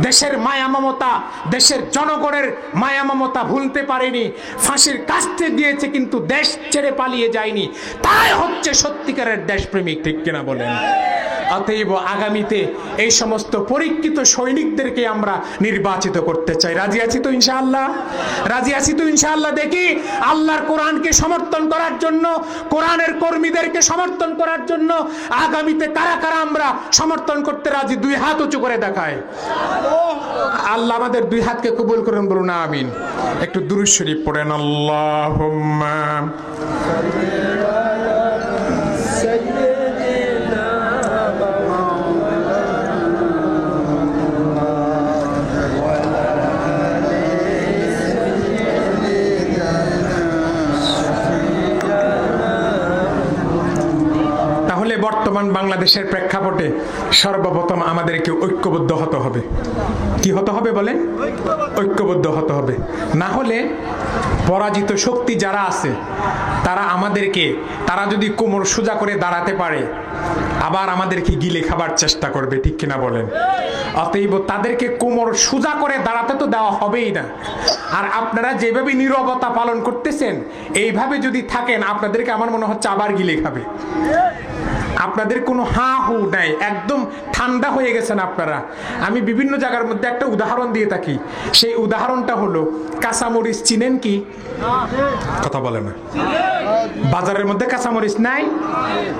দেশের মায়া মমতা, দেশের জনগণের মায়া মমতা ভুলতে পারেনি, ফাঁসির কাস্তে দিয়েছে কিন্তু দেশ ছেড়ে পালিয়ে যায়নি, তাই হচ্ছে সত্যিকারের দেশপ্রেমিক। ঠিক কিনা বলেন? অতএব আগামীতে এই সমস্ত পরীক্ষিত সৈনিকদেরকে আমরা নির্বাচিত করতে চাই। রাজি আছি তো ইনশাআল্লাহ? রাজি আছি তো ইনশাআল্লাহ? দেখি আল্লাহর কোরআনকে সমর্থন করার জন্য, কোরআনের কর্মীদেরকে সমর্থন করার জন্য আগামীতে কারা কারা আমরা সমর্থন করতে রাজি? 2 হাত উঁচু করে দেখায়। আল্লাহ আমাদের 2 হাতকে কবুল করেন, বলুন আমিন। একটু দুরূদ শরীফ পড়েন। আল্লাহুম্মা বর্তমান বাংলাদেশের প্রেক্ষাপটে সর্বপ্রথম আমাদেরকে ঐক্যবদ্ধ হতে হবে। কি হতে হবে বলেন? ঐক্যবদ্ধ হতে হবে। না হলে পরাজিত শক্তি যারা আছে তারা আমাদেরকে, তারা যদি কোমর সোজা করে দাঁড়াতে পারে, আবার আমাদেরকে গিলে খাবার চেষ্টা করবে। ঠিক কিনা বলেন? অতএব তাদেরকে কোমর সোজা করে দাঁড়াতে তো দেওয়া হবেই না। আর আপনারা যেভাবে নীরবতা পালন করতেছেন, এইভাবে যদি থাকেন, আপনাদেরকে আমার মনে হচ্ছে আবার গিলে খাবে। আপনাদের কোনো হা হু নাই, একদম ঠান্ডা হয়ে গেছেন আপনারা। আমি বিভিন্ন জায়গার মধ্যে একটা উদাহরণ দিয়ে থাকি। সেই উদাহরণটা হলো, কাঁচামরিচ চিনেন কি? কথা বলে না। বাজারের মধ্যে কাঁচামরিচ নাই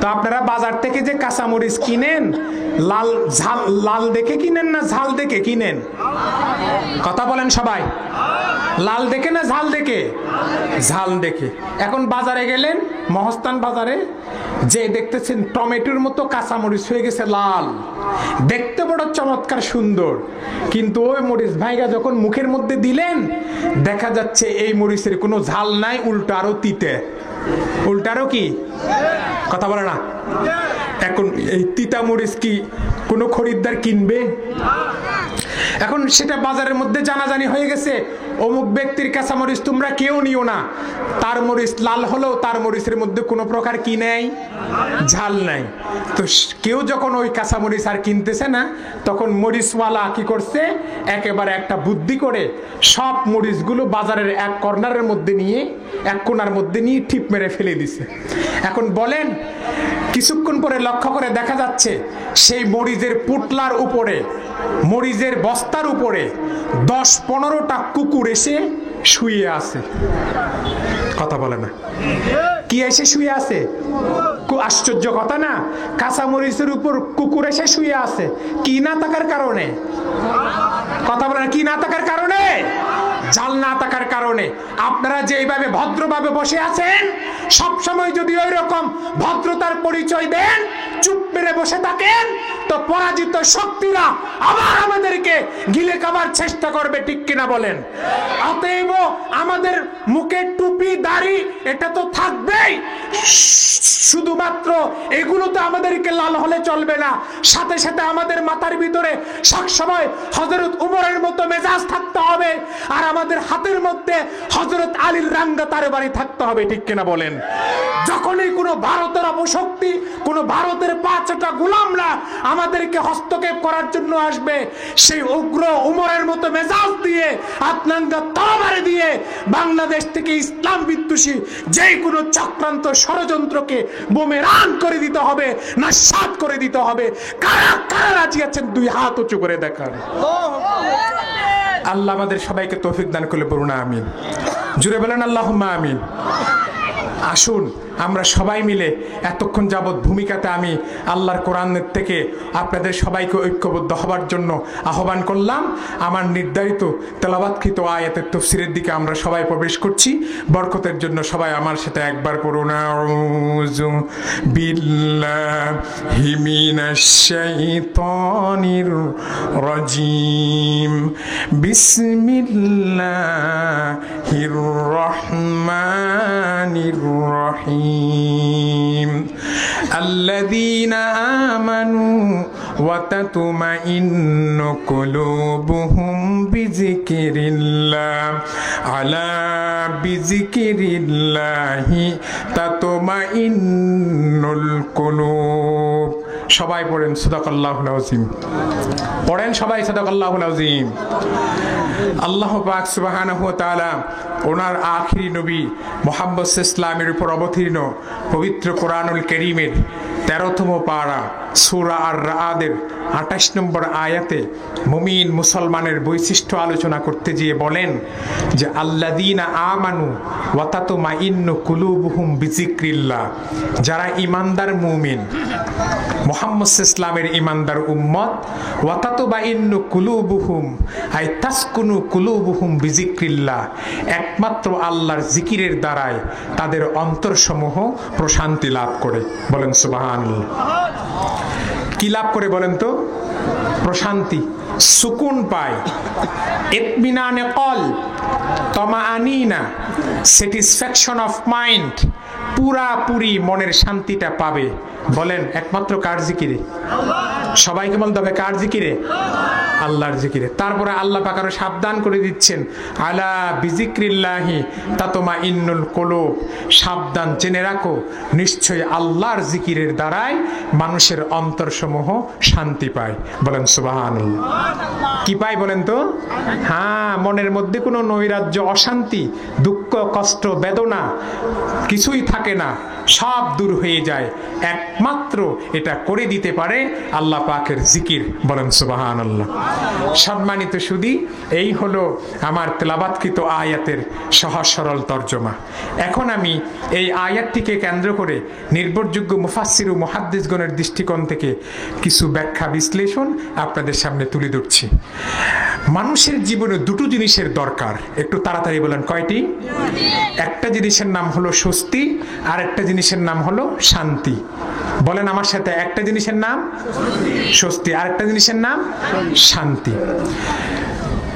তো আপনারা বাজার থেকে যে কাঁচামরিচ কিনেন, লাল ঝাল, লাল দেখে কিনেন না ঝাল দেখে কিনেন? কথা বলেন সবাই। লাল দেখে না ঝাল দেখে? ঝাল দেখে। এখন বাজারে গেলেন, মহস্থান বাজারে, যে দেখতেছেন টমেটোর মতো কাঁচামরিচ হয়ে গেছে লাল, দেখতে বড় চমৎকার সুন্দর, কিন্তু ওই মরিচ ভাইগা যখন মুখের মধ্যে দিলেন, দেখা যাচ্ছে এই মরিচের কোনো ঝাল নাই, উল্টো আরো তিতে। উল্টারও কি? কথা বলে না। এখন এই তিতা মরিচ কি কোনো খরিদ্দার কিনবে? এখন সেটা বাজারের মধ্যে জানাজানি হয়ে গেছে, অমুক ব্যক্তির কাঁচামরিচ তোমরা কেউ নিও না। তার মরিচ লাল হলেও তার মরিচের মধ্যে কোনো প্রকার কি নেই, ঝাল নাই। তো কেউ যখন ওই কাঁচামরিচ আর কিনতেছে না, তখন মরিচওয়ালা কি করছে, একেবারে একটা বুদ্ধি করে সব মরিচগুলো বাজারের এক কর্নারের মধ্যে নিয়ে, এক কোণার মধ্যে নিয়ে ঠিপ মেরে ফেলে দিছে। এখন বলেন, কিছুক্ষণ পরে লক্ষ্য করে দেখা যাচ্ছে সেই মরিচের পুটলার উপরে, মরিচের বস্তার উপরে 10-15টা কুকুর এসে শুয়ে আছে। কথা বলে না। কি এসে শুয়ে আছে? আশ্চর্য কথা না? কাঁচামরিচের উপর কুকুর এসে শুয়ে আছে, কি না থাকার কারণে? কথা বলেন, কি না থাকার কারণে? জাল না থাকার কারণে। আপনারা যেইভাবে ভদ্রভাবে বসে আছেন, সব সময় যদি ওই রকম ভদ্রতার পরিচয় দেন, চুপ মেরে বসে থাকেন, তো পরাজিত শক্তিরা আবার আমাদেরকে গিলে খাবার চেষ্টা করবে, ঠিক কিনা বলেন? অতএব আমাদের মুখে টুপি দাড়ি এটা তো থাকবেই, শুধুমাত্র এগুলো তো আমাদেরকে লাল হলে চলবে না, সাথে সাথে আমাদের মাথার ভিতরে সবসময় হযরত উমরের মতো মেজাজ থাকতে হবে, আর আমাদের হাতের মধ্যে হযরত আলীর রাঙ্গা তরবারি থাকতে হবে, ঠিক কিনা বলেন? যখনই কোনো ভারতের অপশক্তি, কোনো ভারতের পাঁচটা গোলামরা আমাদেরকে হস্তক্ষেপ করার জন্য আসবে, সেই উগ্র উমরের মতো মেজাজ দিয়ে, আপনাঙ্গা তরবারি দিয়ে বাংলাদেশ থেকে ইসলাম বিদ্বেষী যে কোনো চক্রান্ত ষড়যন্ত্রকে বুমেরাং করে দিতে হবে, নাশাত করে দিতে হবে। কারা কারা রাজি আছেন দুই হাত উঁচু করে দেখান। আল্লাহ আমাদের সবাইকে তৌফিক দান করলে বলুন আমিন। জুড়ে বলেন আল্লাহুম্মা আমিন। আসুন আমরা সবাই মিলে এতক্ষণ যাবৎ ভূমিকাতে আমি আল্লাহর কোরআনের থেকে আপনাদের সবাইকে ঐক্যবদ্ধ হবার জন্য আহ্বান করলাম। আমার নির্ধারিত তেলাওয়াতকৃত আয়াতের তাফসীরের দিকে আমরা সবাই প্রবেশ করছি। বরকতের জন্য সবাই আমার সাথে একবার পড়ুন, আউযু বিল্লাহি মিনাশ শাইতানির রাজিম, বিসমিল্লাহির রহমানির রহিম। আল্লাযীনা আমানু ওয়া তাতমাইন্নু কুলুবুহুম বিযিকরিল্লাহ, আলা বিযিকরিল্লাহি তাতমাইন্নুল কুলুব। সবাই পড়েন সাদাকাল্লাহুল আযীম। পড়েন সবাই সাদাকাল্লাহুল আযীম। আল্লাহ পাক সুবহানাহু ওয়া তাআলা ওনার আখিরি নবী মুহাম্মদ ইসলামের উপর অবতীর্ণ পবিত্র কোরআনুল কারীমের 13তম পারা সূরা আর-রা'দের 28 নম্বর আয়াতে মুমিন মুসলমানের বৈশিষ্ট্য আলোচনা করতে গিয়ে বলেন যে আল্লাযীনা আমানু ওয়া তাতমাইন্নু কুলুবুহুম বিযিকরিল্লাহ, যারা ঈমানদার মুমিন, মুহাম্মদ ইসলামের ঈমানদার উম্মত, ওয়া তাতমাইন্নু কুলুবুহুম আই তাসকুনু কুলুবুহুম বিযিকরিল্লাহ, একমাত্র আল্লাহর জিকিরের দ্বারায় তাদের অন্তরসমূহ প্রশান্তি লাভ করে। বলেন সুবহানাল্লাহ। কি লাভ করে বলেন তো? প্রশান্তি, সুকুন পায়, ইতমিনানে কলব, তমাআনিনা, স্যাটিসফ্যাকশন অফ মাইন্ড, পুরাপুরি মনের শান্তিটা পাবে। বলেন একমাত্র কার জিকিরে? সবাইকে বলতে হবে কার জিকিরে? আল্লাহর জিকিরে। তারপরে আল্লাহ পাক আরো সাবধান করে দিচ্ছেন, আলা বিযিকরিল্লাহি তাতমাইন্নুল কুলুব, সাবধান জেনে রাখো, নিশ্চয়ই আল্লাহর জিকিরের দ্বারাই মানুষের অন্তরসমূহ শান্তি পায়। বলেন সুবহানাল্লাহ। কি পায় বলেন তো? হ্যাঁ, মনের মধ্যে কোনো নৈরাজ্য, অশান্তি, দুঃখ, কষ্ট, বেদনা কিছুই থাকে না, সব দূর হয়ে যায়। একমাত্র এটা করে দিতে পারে আল্লাহ পাকের জিকির। বলেন সুবহানাল্লাহ। সম্মানিত সুধী, এই হলো আমার তেলাওয়াতকৃত আয়াতের সহজ সরল তর্জমা। এখন আমি এই আয়াতটিকে কেন্দ্র করে নির্ভরযোগ্য মুফাসসির ও মুহাদ্দিসগণের দৃষ্টিকোণ থেকে কিছু ব্যাখ্যা বিশ্লেষণ আপনাদের সামনে তুলে ধরছি। মানুষের জীবনে দুটো জিনিসের দরকার, একটু তাড়াতাড়ি বলেন কয়টি? একটা জিনিসের নাম হলো স্বস্তি, আর একটা জিনিসের নাম হলো শান্তি। বলেন আমার সাথে, একটা জিনিসের নাম স্বস্তি, আর একটা জিনিসের নাম শান্তি।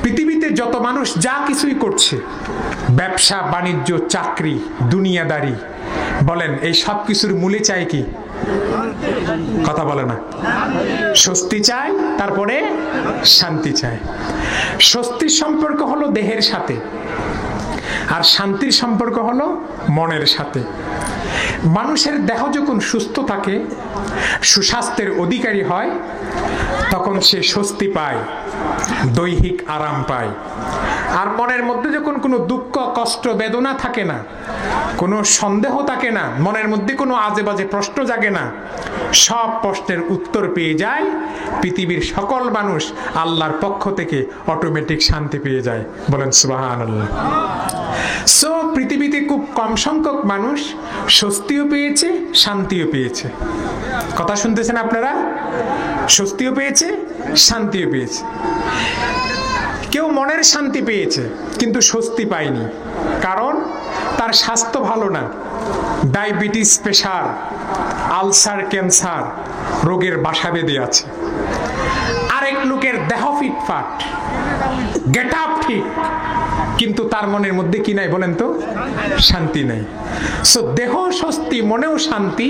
পৃথিবীতে যত মানুষ যা কিছুই করছে, ব্যবসা বাণিজ্য, চাকরি, দুনিয়াদারি, বলেন এই সব কিছুর মূলে চাই কি? কথা বলে না। স্বস্তি চাই, তারপরে শান্তি চাই। স্বস্তির সম্পর্ক হলো দেহের সাথে, আর শান্তির সম্পর্ক হলো মনের সাথে। মানুষের দেহ যখন সুস্থ থাকে, সুস্বাস্থ্যের অধিকারী হয়, তখন সে স্বস্তি পায়, দৈহিক আরাম পায়। আর মনের মধ্যে যখন কোনো দুঃখ, কষ্ট, বেদনা থাকে না, কোনো সন্দেহ থাকে না, মনের মধ্যে কোনো আজে বাজে প্রশ্ন জাগে না, সব প্রশ্নের উত্তর পেয়ে যায়, পৃথিবীর সকল মানুষ আল্লাহর পক্ষ থেকে অটোমেটিক শান্তি পেয়ে যায়। বলেন সুবহানাল্লাহ। সো পৃথিবীতে খুব কম সংখ্যক মানুষ স্বস্তিও পেয়েছে, শান্তিও পেয়েছে। কথা শুনতেছেন আপনারা? স্বস্তিও পেয়েছে, শান্তিও পেয়েছে। কেউ মনের শান্তি পেয়েছে কিন্তু স্বস্তি পায়নি, কারণ তার স্বাস্থ্য ভালো না। ডায়াবেটিস, প্রেশার, আলসার, ক্যান্সার রোগের বাসা বেঁধে আছে। আরেক লোকের দেহ ফিটফাট, গেট আপ ঠিক, কিন্তু তার মনের মধ্যে কি নাই বলেন তো? শান্তি নাই। সো দেহ স্বস্তি, মনেও শান্তি,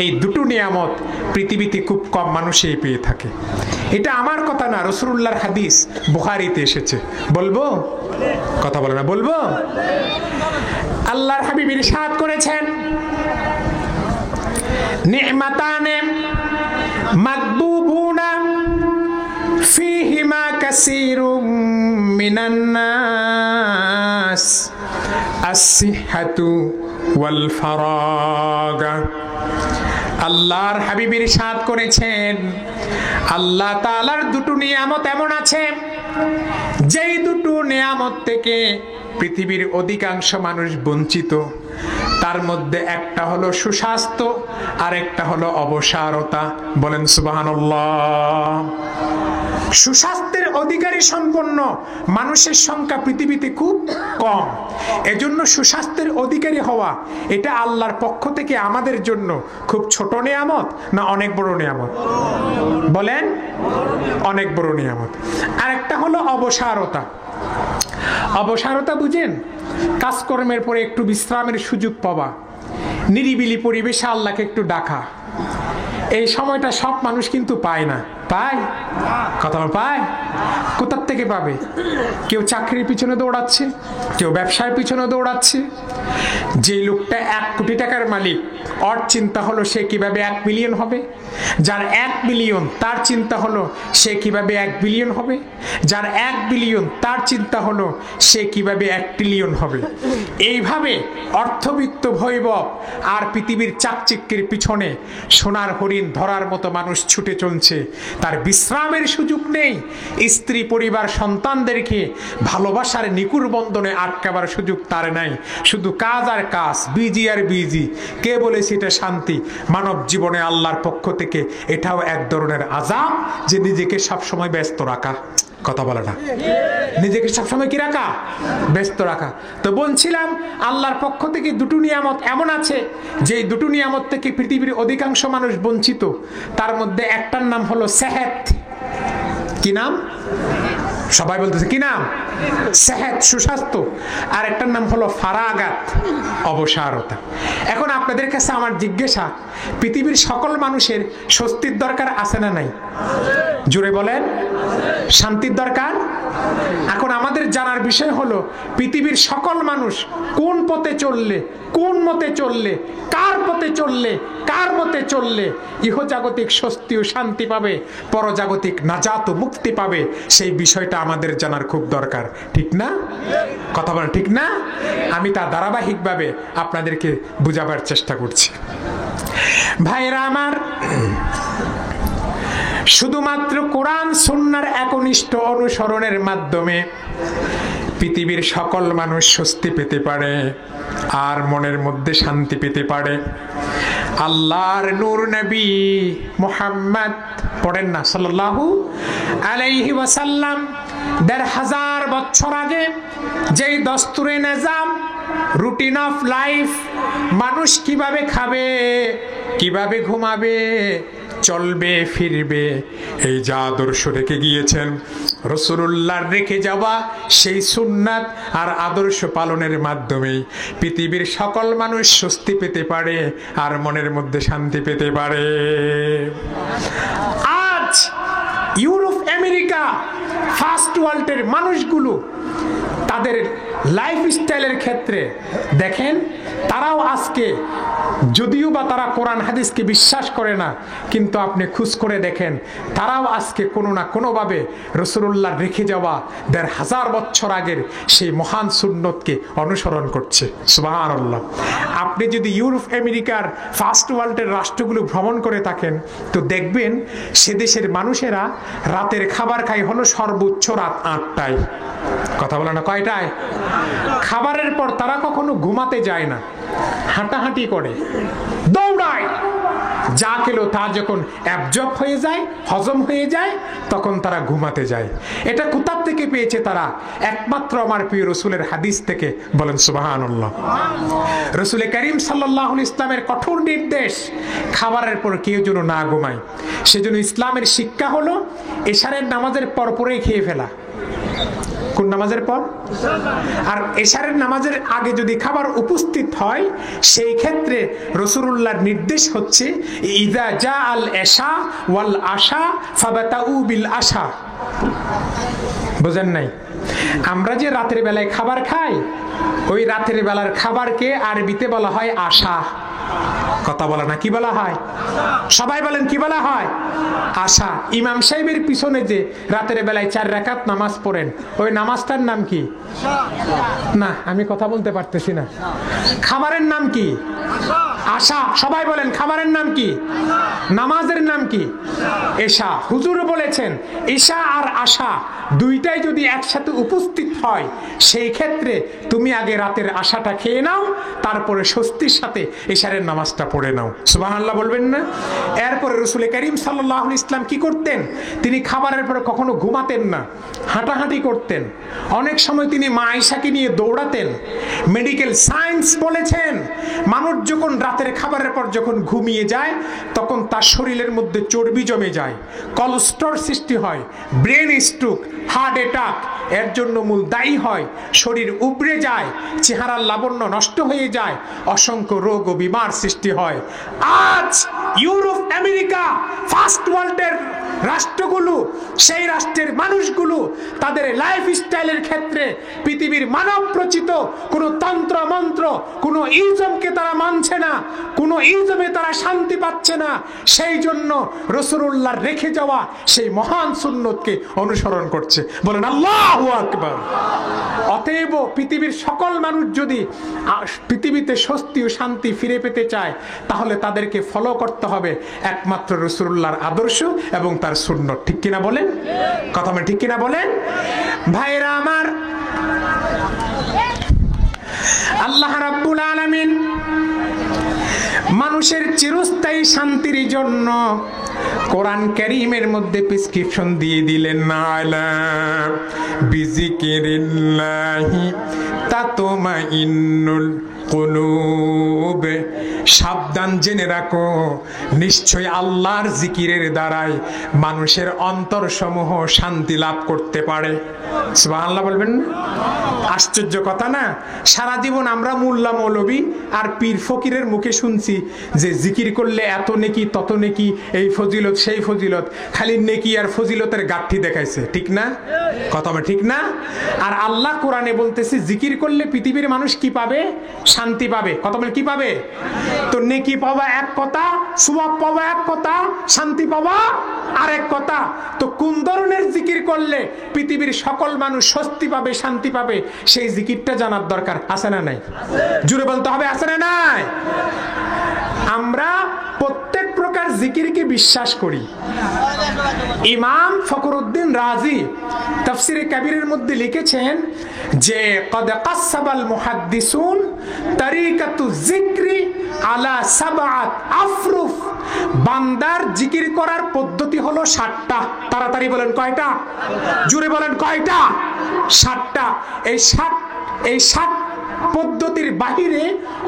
এই দুটো নিয়ামত পৃথিবীতে খুব কম মানুষই পেয়ে থাকে। এটা আমার কথা না, রাসূলুল্লাহর হাদিস, বুখারীতে এসেছে। বলবো? কথা বলে না, বলবো? আল্লাহর হাবিব ইরশাদ করেছেন, নি'মাতানে মাগবুবুনা ফীহিমা কাসীরুম মিনান নাস আস-সিহহাতু ওয়াল ফারাগা। আল্লাহর হাবিব ইরশাদ করেছেন, আল্লাহ তাআলার দুটো নিয়ামত এমন আছে যেই দুটো নিয়ামত থেকে পৃথিবীর অধিকাংশ মানুষ বঞ্চিত। তার মধ্যে একটা হলো সুস্বাস্থ্য, আর একটা হলো অবসারতা। বলেন সুবহানাল্লাহ। সুস্বাস্থ্যের অধিকারী সম্পন্ন মানুষের সংখ্যা পৃথিবীতে খুব কম। এজন্য সুস্বাস্থ্যের অধিকারী হওয়া এটা আল্লাহর পক্ষ থেকে আমাদের জন্য খুব ছোট নিয়ামত না অনেক বড় নিয়ামত? বলেন, অনেক বড় নিয়ামত। আর একটা হলো অবসারতা। অবসারতা বুঝেন? কাজকর্মের পরে একটু বিশ্রামের সুযোগ পাওয়া, নিরিবিলি পরিবেশে আল্লাহকে একটু ডাকা। এই সময়টা সব মানুষ কিন্তু পায় না। পায়? কথা পায়? কোথার থেকে পাবে? কেউ চাকরির পিছনে দৌড়াচ্ছে, কেউ ব্যবসার পিছনে দৌড়াচ্ছে। যে লোকটা 1 কোটি টাকার মালিক, ওর চিন্তা হলো সে কিভাবে 1 মিলিয়ন হবে। যার 1 মিলিয়ন, তার চিন্তা হলো সে কিভাবে 1 বিলিয়ন হবে। যার 1 বিলিয়ন, তার চিন্তা হলো সে কিভাবে 1 ট্রিলিয়ন হবে। এইভাবে অর্থবিত্ত বৈভব আর পৃথিবীর চাকচিক্যের পিছনে সোনার হরিণ ধরার মতো মানুষ ছুটে চলছে। তার বিশ্রামের সুযোগ নেই। স্ত্রী, পরিবার, সন্তানদেরকে ভালোবাসার নিকুর বন্ধনে আটকাবার সুযোগ তার নাই। শুধু কাজ আর কাজ, বিজি আর বিজি। কে বলেছে এটা শান্তি? মানব জীবনে আল্লাহর পক্ষ থেকে এটাও এক ধরনের আযাব, যে নিজেকে সবসময় ব্যস্ত রাখা। কথা বলে না, নিজেকে সবসময় কি রাখা? ব্যস্ত রাখা। তো বলছিলাম, আল্লাহর পক্ষ থেকে দুটো নিয়ামত এমন আছে যে দুটো নিয়ামত থেকে পৃথিবীর অধিকাংশ মানুষ বঞ্চিত। তার মধ্যে একটার নাম হলো সেহত। কি নাম? সবাই বলতেছে কি নাম? সেহত, সুস্বাস্থ্য। আর একটার নাম হলো ফারাগাত, অবসারতা। এখন আপনাদের কাছে আমার জিজ্ঞাসা, পৃথিবীর সকল মানুষের স্বস্তির দরকার আছে না নাই? জোরে বলেন। শান্তির দরকার। এখন আমাদের জানার বিষয় হলো, পৃথিবীর সকল মানুষ কোন পথে চললে, কোন মতে চললে, কার পথে চললে, কার মতে চললে ইহজাগতিক স্বস্তি ও শান্তি পাবে, পরজাগতিক নাজাত ও মুক্তি পাবে, সেই বিষয়টা আমাদের জানার খুব দরকার। ঠিক না? কথা বলেন, ঠিক না? আমি তা ধারাবাহিকভাবে আপনাদেরকে বুঝাবার চেষ্টা করছি। ভাইরা আমার, শুধুমাত্র কোরআন সুন্নাহর একনিষ্ঠ অনুসরণের মাধ্যমে পৃথিবীর সকল মানুষ স্বস্তি পেতে পারে আর মনের মধ্যে শান্তি পেতে পারে। আল্লাহর নূর নবী মুহাম্মদ, পড়েন না, সাল্লাল্লাহু আলাইহি ওয়াসাল্লাম ১৫০০ বছর আগে যেই দস্তুরে নিজাম, রুটিন অফ লাইফ, মানুষ কিভাবে খাবে, কিভাবে ঘুমাবে, চলবে, ফিরবে, এই যা আদর্শ রেখে গিয়েছেন, রাসূলুল্লাহর রেখে যাওয়া সেই সুন্নাত আর আদর্শ পালনের মাধ্যমেই পৃথিবীর সকল মানুষ স্বস্তি পেতে পারে আর মনের মধ্যে শান্তি পেতে পারে। আজ ইউরোপ, আমেরিকা, ফার্স্ট ওয়ার্ল্ডের মানুষগুলো তাদের লাইফস্টাইলের ক্ষেত্রে দেখেন, তারাও আজকে, যদিও বা তারা কোরআন হাদিসকে বিশ্বাস করে না, কিন্তু আপনি খোঁজ করে দেখেন, তারাও আজকে কোনো না কোনোভাবে রাসূলুল্লাহ রেখে যাওয়া ১৫০০ বছর আগের সেই মহান সুন্নতকে অনুসরণ করছে। সুবহানাল্লাহ। আপনি যদি ইউরোপ, আমেরিকার, ফার্স্ট ওয়ার্ল্ডের রাষ্ট্রগুলো ভ্রমণ করে থাকেন, তো দেখবেন সে দেশের মানুষেরা রাতের খাবার খায় হলো সর্বোচ্চ রাত ৮টায়। কথা বলে না, কয়টায়? খাবারের পর তারা কখনো ঘুমাতে যায় না, হাঁটাহাঁটি করে, দৌড়ায়। যা খেলো তা যখন অ্যাবজর্ব হয়ে যায়, হজম হয়ে যায়, তখন তারা ঘুমাতে যায়। এটা কোথা থেকে পেয়েছে তারা? একমাত্র আমার প্রিয় রসুলের হাদিস থেকে। বলেন সুবহানাল্লাহ। রসুল করিম সাল্লাল্লাহু আলাইহি ইসলামের কঠোর নির্দেশ, খাবারের পর কেউ যেন না ঘুমায়। সেজন্য ইসলামের শিক্ষা হলো এশারের নামাজের পর পরেই খেয়ে ফেলা। কোন নামাজের পর? আর এশারের নামাজের আগে যদি খাবার উপস্থিত হয়, সেই ক্ষেত্রে রাসূলুল্লাহর নির্দেশ হচ্ছে ইযা জাআল ইশা ওয়াল আশা ফাবাতাউ বিল আশা। বুঝেন নাই? আমরা যে রাতের বেলায় খাবার খাই, ওই রাতের বেলার খাবারকে আরবিতে বলা হয় আশা। কথা বলা না, কি বলা হয়? সবাই বলেন, কি বলা হয়? আশা। ইমাম সাহেবের পিছনে যে রাতের বেলায় 4 রাকাত নামাজ পড়েন, ওই নামাজটার নাম কি? না, আমি কথা বলতে পারতেছি না। খাবারের নাম কি? আশা। সবাই বলেন, খাবারের নাম কি? নামাজের নাম কি? এশা। হুজুর বলেছেন এশা আর আশা দুইটাই যদি একসাথে উপস্থিত হয়, সেই ক্ষেত্রে তুমি আগে রাতের আশাটা খেয়ে নাও, তারপরে স্বস্তির সাথে এশারের নামাজটা পড়ে নাও। সুবহানাল্লাহ বলবেন না? এরপরে রাসূল করিম সাল্লাল্লাহু আলাইহি ইসলাম কি করতেন? তিনি খাবারের পরে কখনো ঘুমাতেন না, হাঁটাহাঁটি করতেন। অনেক সময় তিনি মা আয়েশাকে নিয়ে দৌড়াতেন। মেডিকেল সায়েন্স বলেছেন মানুষ যখন রাতের খাবারের পর যখন ঘুমিয়ে যায়, তখন তার শরীরের মধ্যে চর্বি জমে যায়, কোলেস্টেরল সৃষ্টি হয়, ব্রেন স্ট্রোক, হার্ট অ্যাটাক এর জন্য মূল দায়ী হয়। শরীর উবড়ে যায়, চেহারার লাবণ্য নষ্ট হয়ে যায়, অসংখ্য রোগ ও বিমার সৃষ্টি হয়। আজ ইউরোপ, আমেরিকা, ফার্স্ট ওয়ার্ল্ডের রাষ্ট্রগুলো, সেই রাষ্ট্রের মানুষগুলো তাদের লাইফস্টাইলের ক্ষেত্রে পৃথিবীর মানব রচিত কোনো তন্ত্র মন্ত্র, কোনো ইজমকে তারা মানছে না, কোনো ইজমে তারা শান্তি পাচ্ছে না। সেই জন্য রাসূলুল্লাহর রেখে যাওয়া সেই মহান সুন্নতকে অনুসরণ করছে। বলেন আল্লাহু আকবার। অতএব পৃথিবীর সকল মানুষ যদি পৃথিবীতে স্বস্তি ও শান্তি ফিরে পেতে চায়, তাহলে তাদেরকে ফলো করতে হবে একমাত্র রাসূলুল্লাহর আদর্শ এবং তার সুন্নত। ঠিক কিনা বলেন? কথা বলেন, ঠিক কিনা বলেন? ভাইরা আমার, আল্লাহ রাব্বুল আলামিন মানুষের চিরস্থায়ী শান্তির জন্য কোরআন কারীমের মধ্যে প্রেসক্রিপশন দিয়ে দিলেন, আলা বিজিকিরিল্লাহি তাতমাইন্নুল কুলুব। সাবধান, জেনে রাখো, নিশ্চয় আল্লাহর জিকিরের দ্বারাই মানুষের অন্তর সমূহ শান্তি লাভ করতে পারে। সুবহানাল্লাহ বলবেন না? আশ্চর্য কথা না? সারা জীবন আমরা মোল্লা মৌলবী আর পীর ফকিরের মুখে শুনছি যে জিকির করলে এত নেকি, তত নেকি, এই ফজিলত, সেই ফজিলত, খালি নেকি আর ফজিলতের গাঁঠি দেখাইছে। ঠিক না? কথা বলে ঠিক না? আর আল্লাহ কোরআনে বলতেছে জিকির করলে পৃথিবীর মানুষ কি পাবে? শান্তি পাবে। কথা বলে কি পাবে? তো নেকি পাওয়া এক কথা, সওয়াব পাওয়া এক কথা, শান্তি পাওয়া আরেক কথা। তো কোন ধরনের জিকির করলে পৃথিবীর সকল মানুষ স্বস্তি পাবে, শান্তি পাবে, সেই জিকিরটা জানার দরকার আছে না নাই? জুড়ে বলতে হবে, আছে না নাই? আমরা প্রত্যেক প্রকার জিকিরকে বিশ্বাস করি। ইমাম ফখরুদ্দিন রাজি তাফসিরে কাবীরের মধ্যে লিখেছেন যে কদ কাসাবাল মুহাদ্দিসুন তারিকাতু যিকরি আলা সাবআত আফরুফ। বান্দার জিকির করার পদ্ধতি হলো 7টা। তাড়াতাড়ি বলেন কয়টা? জোরে বলেন কয়টা? 7টা। এই 7 পদ্ধতির বাহিরে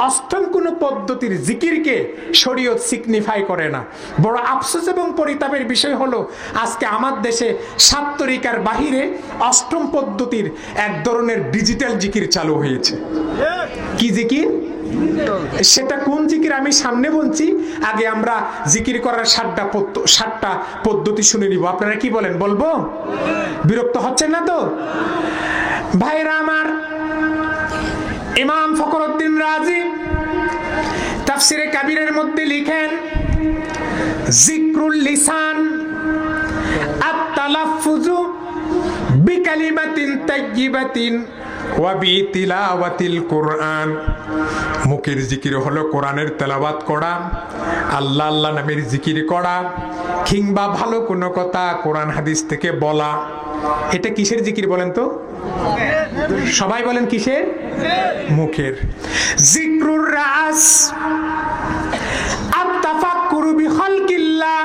অষ্টম কোন পদ্ধতির জিকিরকে শরীয়ত সিগনিফাই করে না। বড় আফসোস এবং পরিতাপের বিষয় হলো আজকে আমার দেশে 7 তরিকার বাহিরে অষ্টম পদ্ধতির এক ধরনের ডিজিটাল জিকির চালু হয়েছে। কি জিকির? সেটা কোন জিকির আমি সামনে বলছি, আগে আমরা জিকির করার 7টা পদ্ধতি শুনে নিব। আপনারা কি বলেন? বলবো? বিরক্ত হচ্ছেন না তো? ভাইরা আমার, ইমাম ফখরুদ্দিন রাজি তাফসিরে কাবীরের মধ্যে লিখেন যিকরুল লিসান আত-তালাফফুযু বিকালিমাতিন তাইয়্যিবাতিন ওয়া বিতিলাওয়াতিল কুরআন। মুখের জিকির হলো কোরআনের তেলাওয়াত করা, আল্লাহ আল্লাহ নামের জিকির করা, কিংবা ভালো কোনো কথা কোরআন হাদিস থেকে বলা। এটা কিসের জিকির বলেন তো? সবাই বলেন কিসের? মুখের। জিক্রুর রাস আত-তাফাক্কুরু বিখালকিল্লাহ,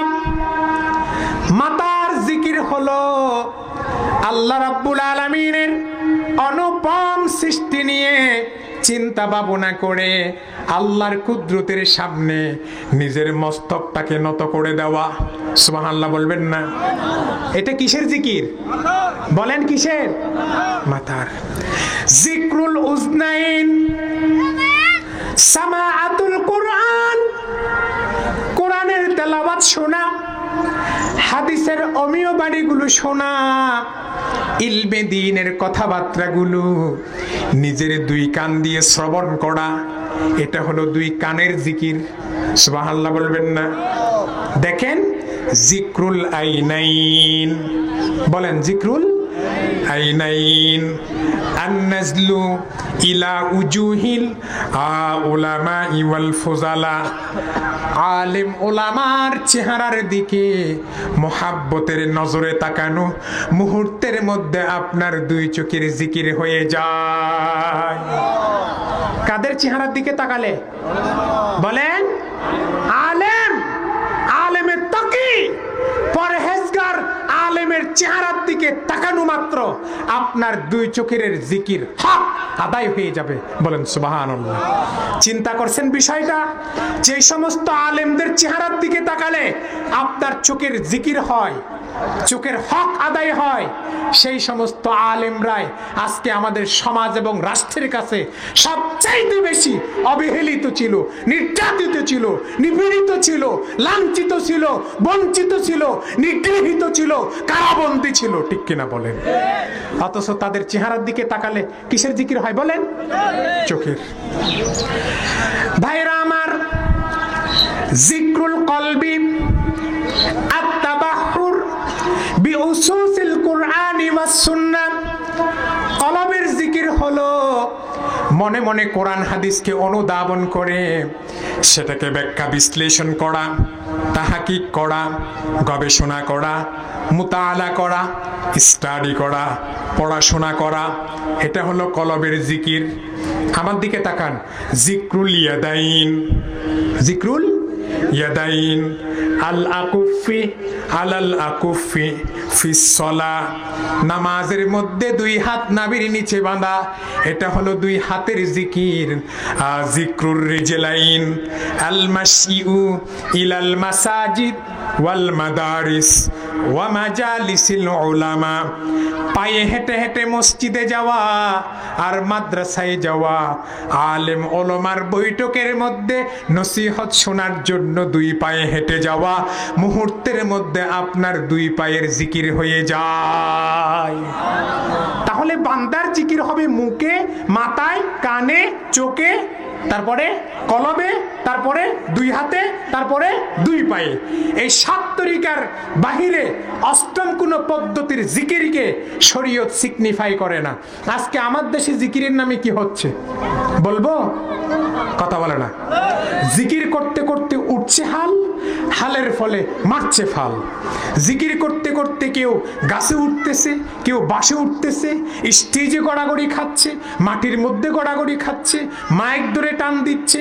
মাথার জিকির হলো আল্লাহ রাব্বুল আলামিনের অনুপম সৃষ্টি নিয়ে চিন্তা ভাবনা করে আল্লাহর কুদরতের সামনে নিজের মস্তকটাকে নত করে দেওয়া। সুবহানাল্লাহ বলবেন না? এটা কিসের জিকির? বলেন কিসের? মাথার। জিক্রুল উজনাইন সামাআতুল কুরআন, কোরআনের তেলাওয়াত শোনা, হাদিসের অমীয় বাণীগুলো শোনা, ইলমে দ্বীনের কথাবার্তাগুলো নিজের দুই কান দিয়ে শ্রবণ করা, এটা হলো দুই কানের জিকির। সুবহানাল্লাহ বলবেন না? দেখেন, জিক্রুল আইনাইন, বলেন জিক্রুল আইনাইন। আন-নাজলু ইলা উজুহিল উলামা ওয়াল ফুজালা, আলেম ওলামার চেহারার দিকে মোহাব্বতের নজরে তাকানো, মুহূর্তের মধ্যে আপনার দুই চোখের জিকির হয়ে যায়। কাদের চেহারার দিকে তাকালে? বলেন আলেম, আলেমের তাকি, পরহেজগার আলেমের চেহারার দিকে তাকানো মাত্র আপনার দুই চোখের জিকির হক আদায় হয়ে যাবে। বলেন সুবহানাল্লাহ। চিন্তা করছেন বিষয়টা? যে সমস্ত আলেমদের চেহারার দিকে তাকালে আপনার চোখের জিকির হয়, চোখের হক আদায় হয়, সেই সমস্ত আলেমরাই আজকে আমাদের সমাজ এবং রাষ্ট্রের কাছে সবচাইতে বেশি অবহেলিত ছিল, নির্যাতিত ছিল, নিপীড়িত ছিল, লাঞ্ছিত ছিল, বঞ্চিত ছিল, নিগৃহীত ছিল, কারাবন্দী ছিল। ঠিক কিনা বলেন? অথচ তাদের চেহারার দিকে তাকালে কিসের জিকির হয়? বলেন চোখের। ভাইরা আমার, জিক্রুল কলবি আত-তাবাহুর বিউসুসিল কুরআনি ওয়াস সুন্নাহ, কলবের জিকির হলো মনে মনে কোরআন হাদিসকে অনুধাবন করে সেটাকে ব্যাখ্যা বিশ্লেষণ করা, তাহাকিক করা, গবেষণা করা, মুতাআলা করা, স্টাডি করা, পড়াশোনা করা, এটা হলো কলবের জিকির। আমার দিকে তাকান, জিক্রুল ইয়াদাইন, জিক্রুল ইয়াদাইন আল আকুফি আলাল আকুফি ফিস সালাহ, নামাজের মধ্যে দুই হাত নাভির নিচে বাঁধা, এটা হলো দুই হাতের জিকির। জিক্রুর রিজলাইন আল মাশিউ ইলাল মাসাজিদ ওয়াল মাদারিস ওয়া মাজালিসিল উলামা, পায়ে হেঁটে হেঁটে মসজিদে যাওয়া আর মাদ্রাসায় যাওয়া, আলেম ওলামার বৈঠকের মধ্যে নসিহত শোনার জন্য দুই পায়ে হেঁটে যাওয়া, মুহূর্তের মধ্যে আপনার দুই পায়ের জিকির হয়ে যায়। তাহলে বান্দার জিকির হবে মুখে, মাথায়, কানে, চোখে, তারপরে কলবে, তারপরে দুই হাতে, তারপরে দুই পায়ে। এই 7 তরিকার বাহিরে অষ্টম কোন পদ্ধতির জিকিরকে শরীয়ত সিগনিফাই করে না। আজকে আমার দেশে জিকিরের নামে কি হচ্ছে বলবো? কথা বলে না। জিকির করতে করতে উঠছে হাল, হালের ফলে মারছে ফাল। জিকির করতে করতে কেউ গাছে উঠতেছে, কেউ বাসে উঠতেছে, স্টেজে গড়াগড়ি খাচ্ছে, মাটির মধ্যে গড়াগড়ি খাচ্ছে, মাইক ধরে টান দিচ্ছে,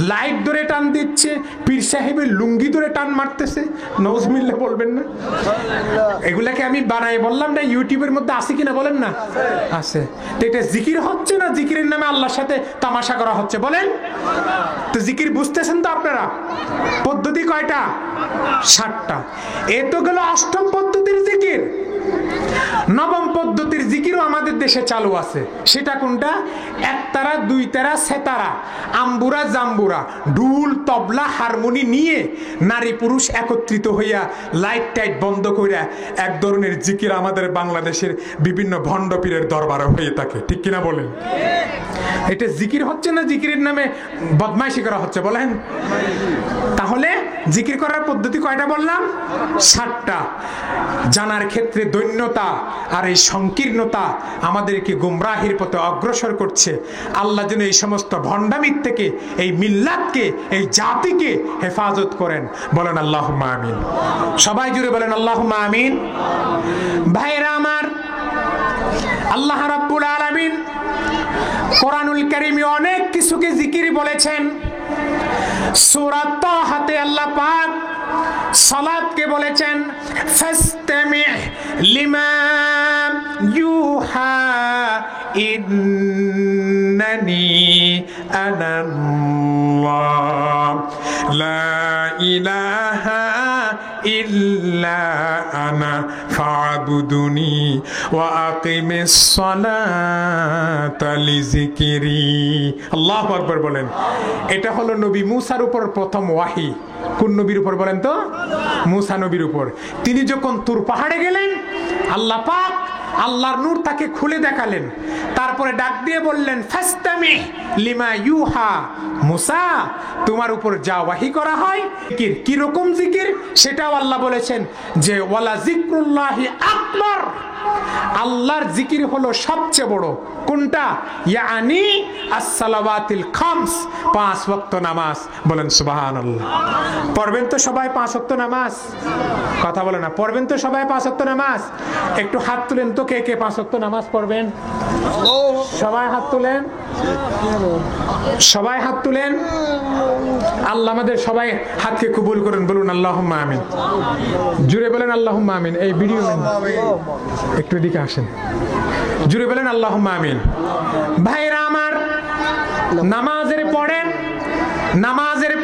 লাইট ধরে টান দিচ্ছে, পীর সাহেবের লুঙ্গি ধরে টান মারতেছে। নওজবিল্লাহ বলবেন না? এগুলাকে আমি বানাই বললাম না, ইউটিউবের মধ্যে আছে কিনা বলেন না? আছে। তো এটা জিকির হচ্ছে না, জিকিরের নামে আল্লাহর সাথে তামাশা করা হচ্ছে। বলেন তো জিকির বুঝতেছেন তো আপনারা? পদ্ধতি কয়টা? 7টা। এ তো গেল অষ্টম পদ্ধতির জিকির। নবম পদ্ধতির জিকিরও আমাদের দেশে চালু আছে। সেটা কোনটা? 1 তারা, 2 তারা, সেতারা, আম্বুরা, জাম্বুরা, ঢুল, তবলা, হারমোনি নিয়ে নারী পুরুষ একত্রিত হইয়া লাইট টাইট বন্ধ কইরা এক ধরনের জিকির আমাদের বাংলাদেশের বিভিন্ন ভণ্ড পীরের দরবারে হয়ে থাকে। ঠিক কিনা বলেন? এটা জিকির হচ্ছে না, জিকিরের নামে বদমাইশি করা হচ্ছে? বলেন। তাহলে জিকির করার পদ্ধতি কয়টা বললাম? 7টা। জানার ক্ষেত্রে দৈন্যতা আর এই সংকীর্ণতা আমাদেরকে গুমরাহির পথে অগ্রসর করছে। আল্লাহ যেন এই সমস্ত ভণ্ডামির থেকে এই মিল্লাতকে, এই জাতিকে হেফাজত করেন। বলেন আল্লাহুম্মা আমিন। সবাই জুড়ে বলেন আল্লাহুম্মা আমিন। ভাইরা আমার, আল্লাহ রাব্বুল আলামিন আলামিন কোরআনুল কারীমে অনেক কিছুকে জিকির বলেছেন। সূরা তাহাতে আল্লাহ পাক সালাতকে বলেছেন ফাসতামি লিমা ইউহা ইন্নানি আনাল্লাহ লা ইলাহা ইল্লা আনা ফা'বুদুনি ওয়া আকিমিস সালাতা লিযিকরি। আল্লাহু আকবার বলেন। এটা হলো নবী মুসার উপর প্রথম ওয়াহি। কোন নবীর উপর বলেন তো? মুসা নবীর উপর। তিনি যখন তুর পাহাড়ে গেলেন, আল্লাহ পাক আল্লাহর নূর তাকে খুলে দেখালেন, তারপরে ডাক দিয়ে বললেন ফাসতামি লিমা ইউহা, মুসা তোমার উপর যা ওয়াহি করা হয় জিকির। কি রকম জিকির সেটাও আল্লাহ বলেছেন যে ওয়ালা যিকরুল্লাহি আকবার, আল্লাহর জিকির হলো সবচেয়ে বড়। কোনটা? ইয়ানি as-সালাওয়াতিল খামস, 5 ওয়াক্ত নামাজ। বলেন সুবহানাল্লাহ। পড়বেন তো সবাই 5 ওয়াক্ত নামাজ? কথা বলে না। পড়বেন তো সবাই 5 ওয়াক্ত নামাজ? একটু হাত তুলেন তো, কে কে 5 ওয়াক্ত নামাজ পড়বেন? সবাই হাত তুলেন, সবাই হাত তুলেন। আল্লাহ আমাদের সবাই হাতকে কবুল করেন। বলুন আল্লাহুম্মা আমিন। জুড়ে বলেন আল্লাহুম্মা আমিন। এই ভিডিও একটু এদিকে আসেন, জুড়ে বলেন আল্লাহুম্মা আমিন। ভাইরা আমার, নামাজের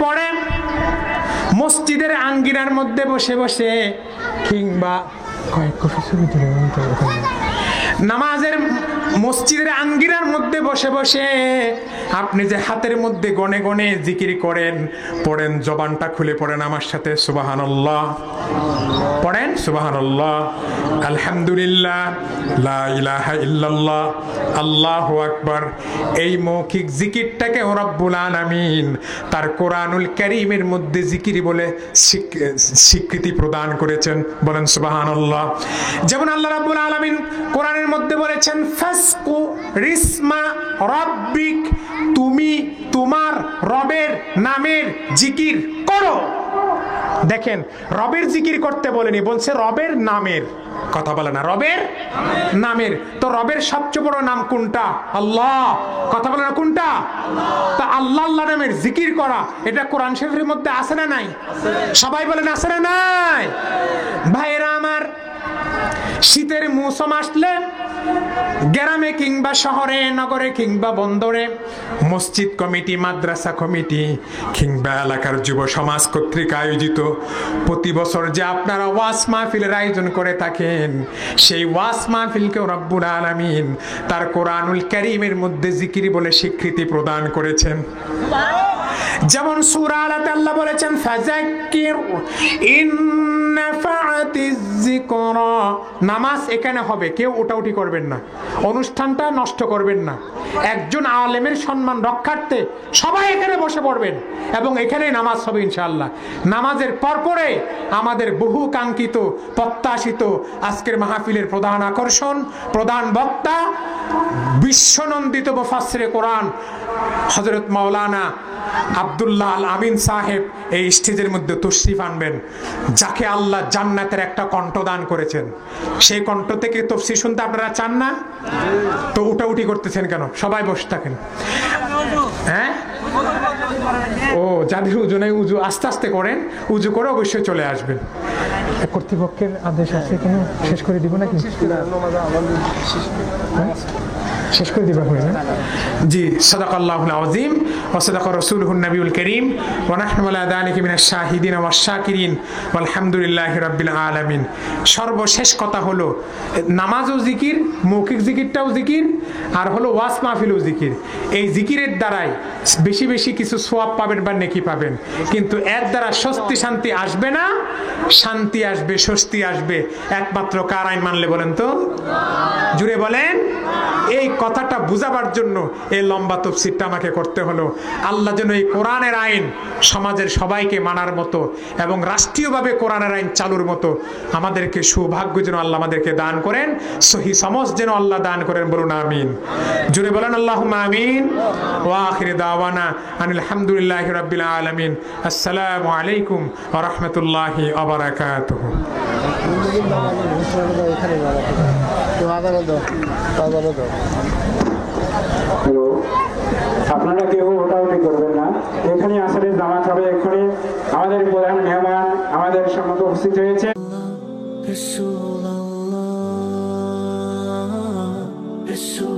পড়ে মসজিদের আঙ্গিনার মধ্যে বসে বসে কিংবা মসজিদের আঙ্গিনার মধ্যে বসে বসে আপনি যে হাতের মধ্যে গনে গনে জিকির করেন, পড়েন, জবানটা খুলে পড়েন আমার সাথে সুবহানাল্লাহ। পড়েন সুবহানাল্লাহ, আলহামদুলিল্লাহ, লা ইলাহা ইল্লাল্লাহ, আল্লাহু আকবার। এই মৌখিক জিকিরটাকে রব্বুল আলামিন তার কোরআনুল কারীমের মধ্যে জিকির বলে স্বীকৃতি প্রদান করেছেন। বলেন সুবহানাল্লাহ। যেমন আল্লাহ রাব্বুল আলামিন কোরআনের মধ্যে বলেছেন ফাসকু রিসমা রাব্বিক, তুমি তোমার রবের নামের জিকির করো। দেখেন, রবের জিকির করতে বলেনি, বলছে রবের নামের। কথা বলে না, রবের নামের। তো রবের সবচেয়ে বড় নাম কোনটা? আল্লাহ। কথা বলে না, কোনটা? তা আল্লাহ আল্লাহ নামের জিকির করা, এটা কোরআন শরীফের মধ্যে আছে না নাই? সবাই বলেন আছে না নাই? ভাইরা আমার, শীতের মৌসুম আসলে গ্রামে কিংবা শহরে, নগরে কিংবা বন্দরে মসজিদ কমিটি, মাদ্রাসা কমিটি কিংবা এলাকার যুব সমাজ কর্তৃক আয়োজিত প্রতি বছর যে আপনারা ওয়াজ মাহফিলের আয়োজন করে থাকেন, সেই ওয়াজ মাহফিলকেও রব্বুল আলামিন তার কোরআনুল কারীমের মধ্যে জিকির বলে স্বীকৃতি প্রদান করেছেন। যেমন সূরা আলাতে আল্লাহ বলেছেন ফাযাক্কির ইন নাফাআতিজ যিকরা, নামাজ এখানে হবে, কেউ ওটাউটি করবেন না, অনুষ্ঠানটা নষ্ট করবেন না। একজন আলেমের সম্মান রক্ষার্থে সবাই এখানে বসে পড়বেন এবং এখানেই নামাজ হবে ইনশাআল্লাহ। নামাজের পরপরে আমাদের বহু কাঙ্ক্ষিত প্রত্যাশিত আজকের মাহফিলের প্রধান আকর্ষণ, প্রধান বক্তা, বিশ্বনন্দিত মুফাসসিরে কোরআন হযরত মাওলানা আব্দুল্লাহ আল আমিন সাহেব এই স্টেজের মধ্যে তশরিফ আনবেন, যাকে আল্লাহ জান্নাতের একটা কণ্ঠ দান করেছেন। সেই কণ্ঠ থেকে তাফসীর শুনতে আপনারা চান না? তো উঠাউঠি করতেছেন কেন? সবাই বসে থাকেন। হ্যাঁ, ও যাদের উজু নাই, উজু আস্তে আস্তে করেন, উজু করে অবশ্যই চলে আসবেন। কর্তৃপক্ষের আদেশ আছে, কোনো শেষ করে দিব নাকি? শেষ করে দিবা হয়ে না? জি, সাদাকাল্লাহুল আযীম ওয়া সাদাকা রাসূলুহুন নবিয়ুল কারীম ওয়া নাহনু আলা যালিকা মিনাশ শাহিদিন ওয়াশ শাকিরিন ওয়াল হামদুলিল্লাহি রাব্বিল আলামিন। সর্বশেষ কথা হলো, নামাজও জিকির, মৌখিক জিকিরটাও জিকির, আর হলো ওয়াজ মাহফিলও জিকির। এই জিকিরের দ্বারাই বেশি বেশি কিছু সওয়াব পাবেন বা নেকি পাবেন, কিন্তু এর দ্বারা স্বস্তি শান্তি আসবে না। শান্তি আসবে, স্বস্তি আসবে একমাত্র কার আইন মানলে? বলেন তো, জুড়ে বলেন। এই কথাটা বুঝাবার জন্য এই লম্বা তাফসীরটা আমাকে করতে হলো। আল্লাহ যেন এই কোরআনের আইন সমাজের সবাইকে মানার মতো এবং রাষ্ট্রীয়ভাবে কোরআনের আইন চালুর মতো আমাদেরকে সৌভাগ্য যেন আল্লাহ আমাদেরকে দান করেন, সহি সমঝ যেন আল্লাহ দান করেন। বলুন আমিন। জুড়ে বলেন আল্লাহুম্মা আমিন। ওয়া আখিরু দাওয়ানা আনিল হামদুলিল্লাহি রাব্বিল আলামিন। আসসালামু আলাইকুম ওয়া রাহমাতুল্লাহি ওয়া বারাকাতুহু। হ্যালো, আপনারা কেউ ওটাউটি করবেন না। এখানে আসলে জামাত হবে। এখানে আমাদের প্রধান মেহমান আমাদের সম্মুখে উপস্থিত হয়েছে। Rasulullah, Rasulullah.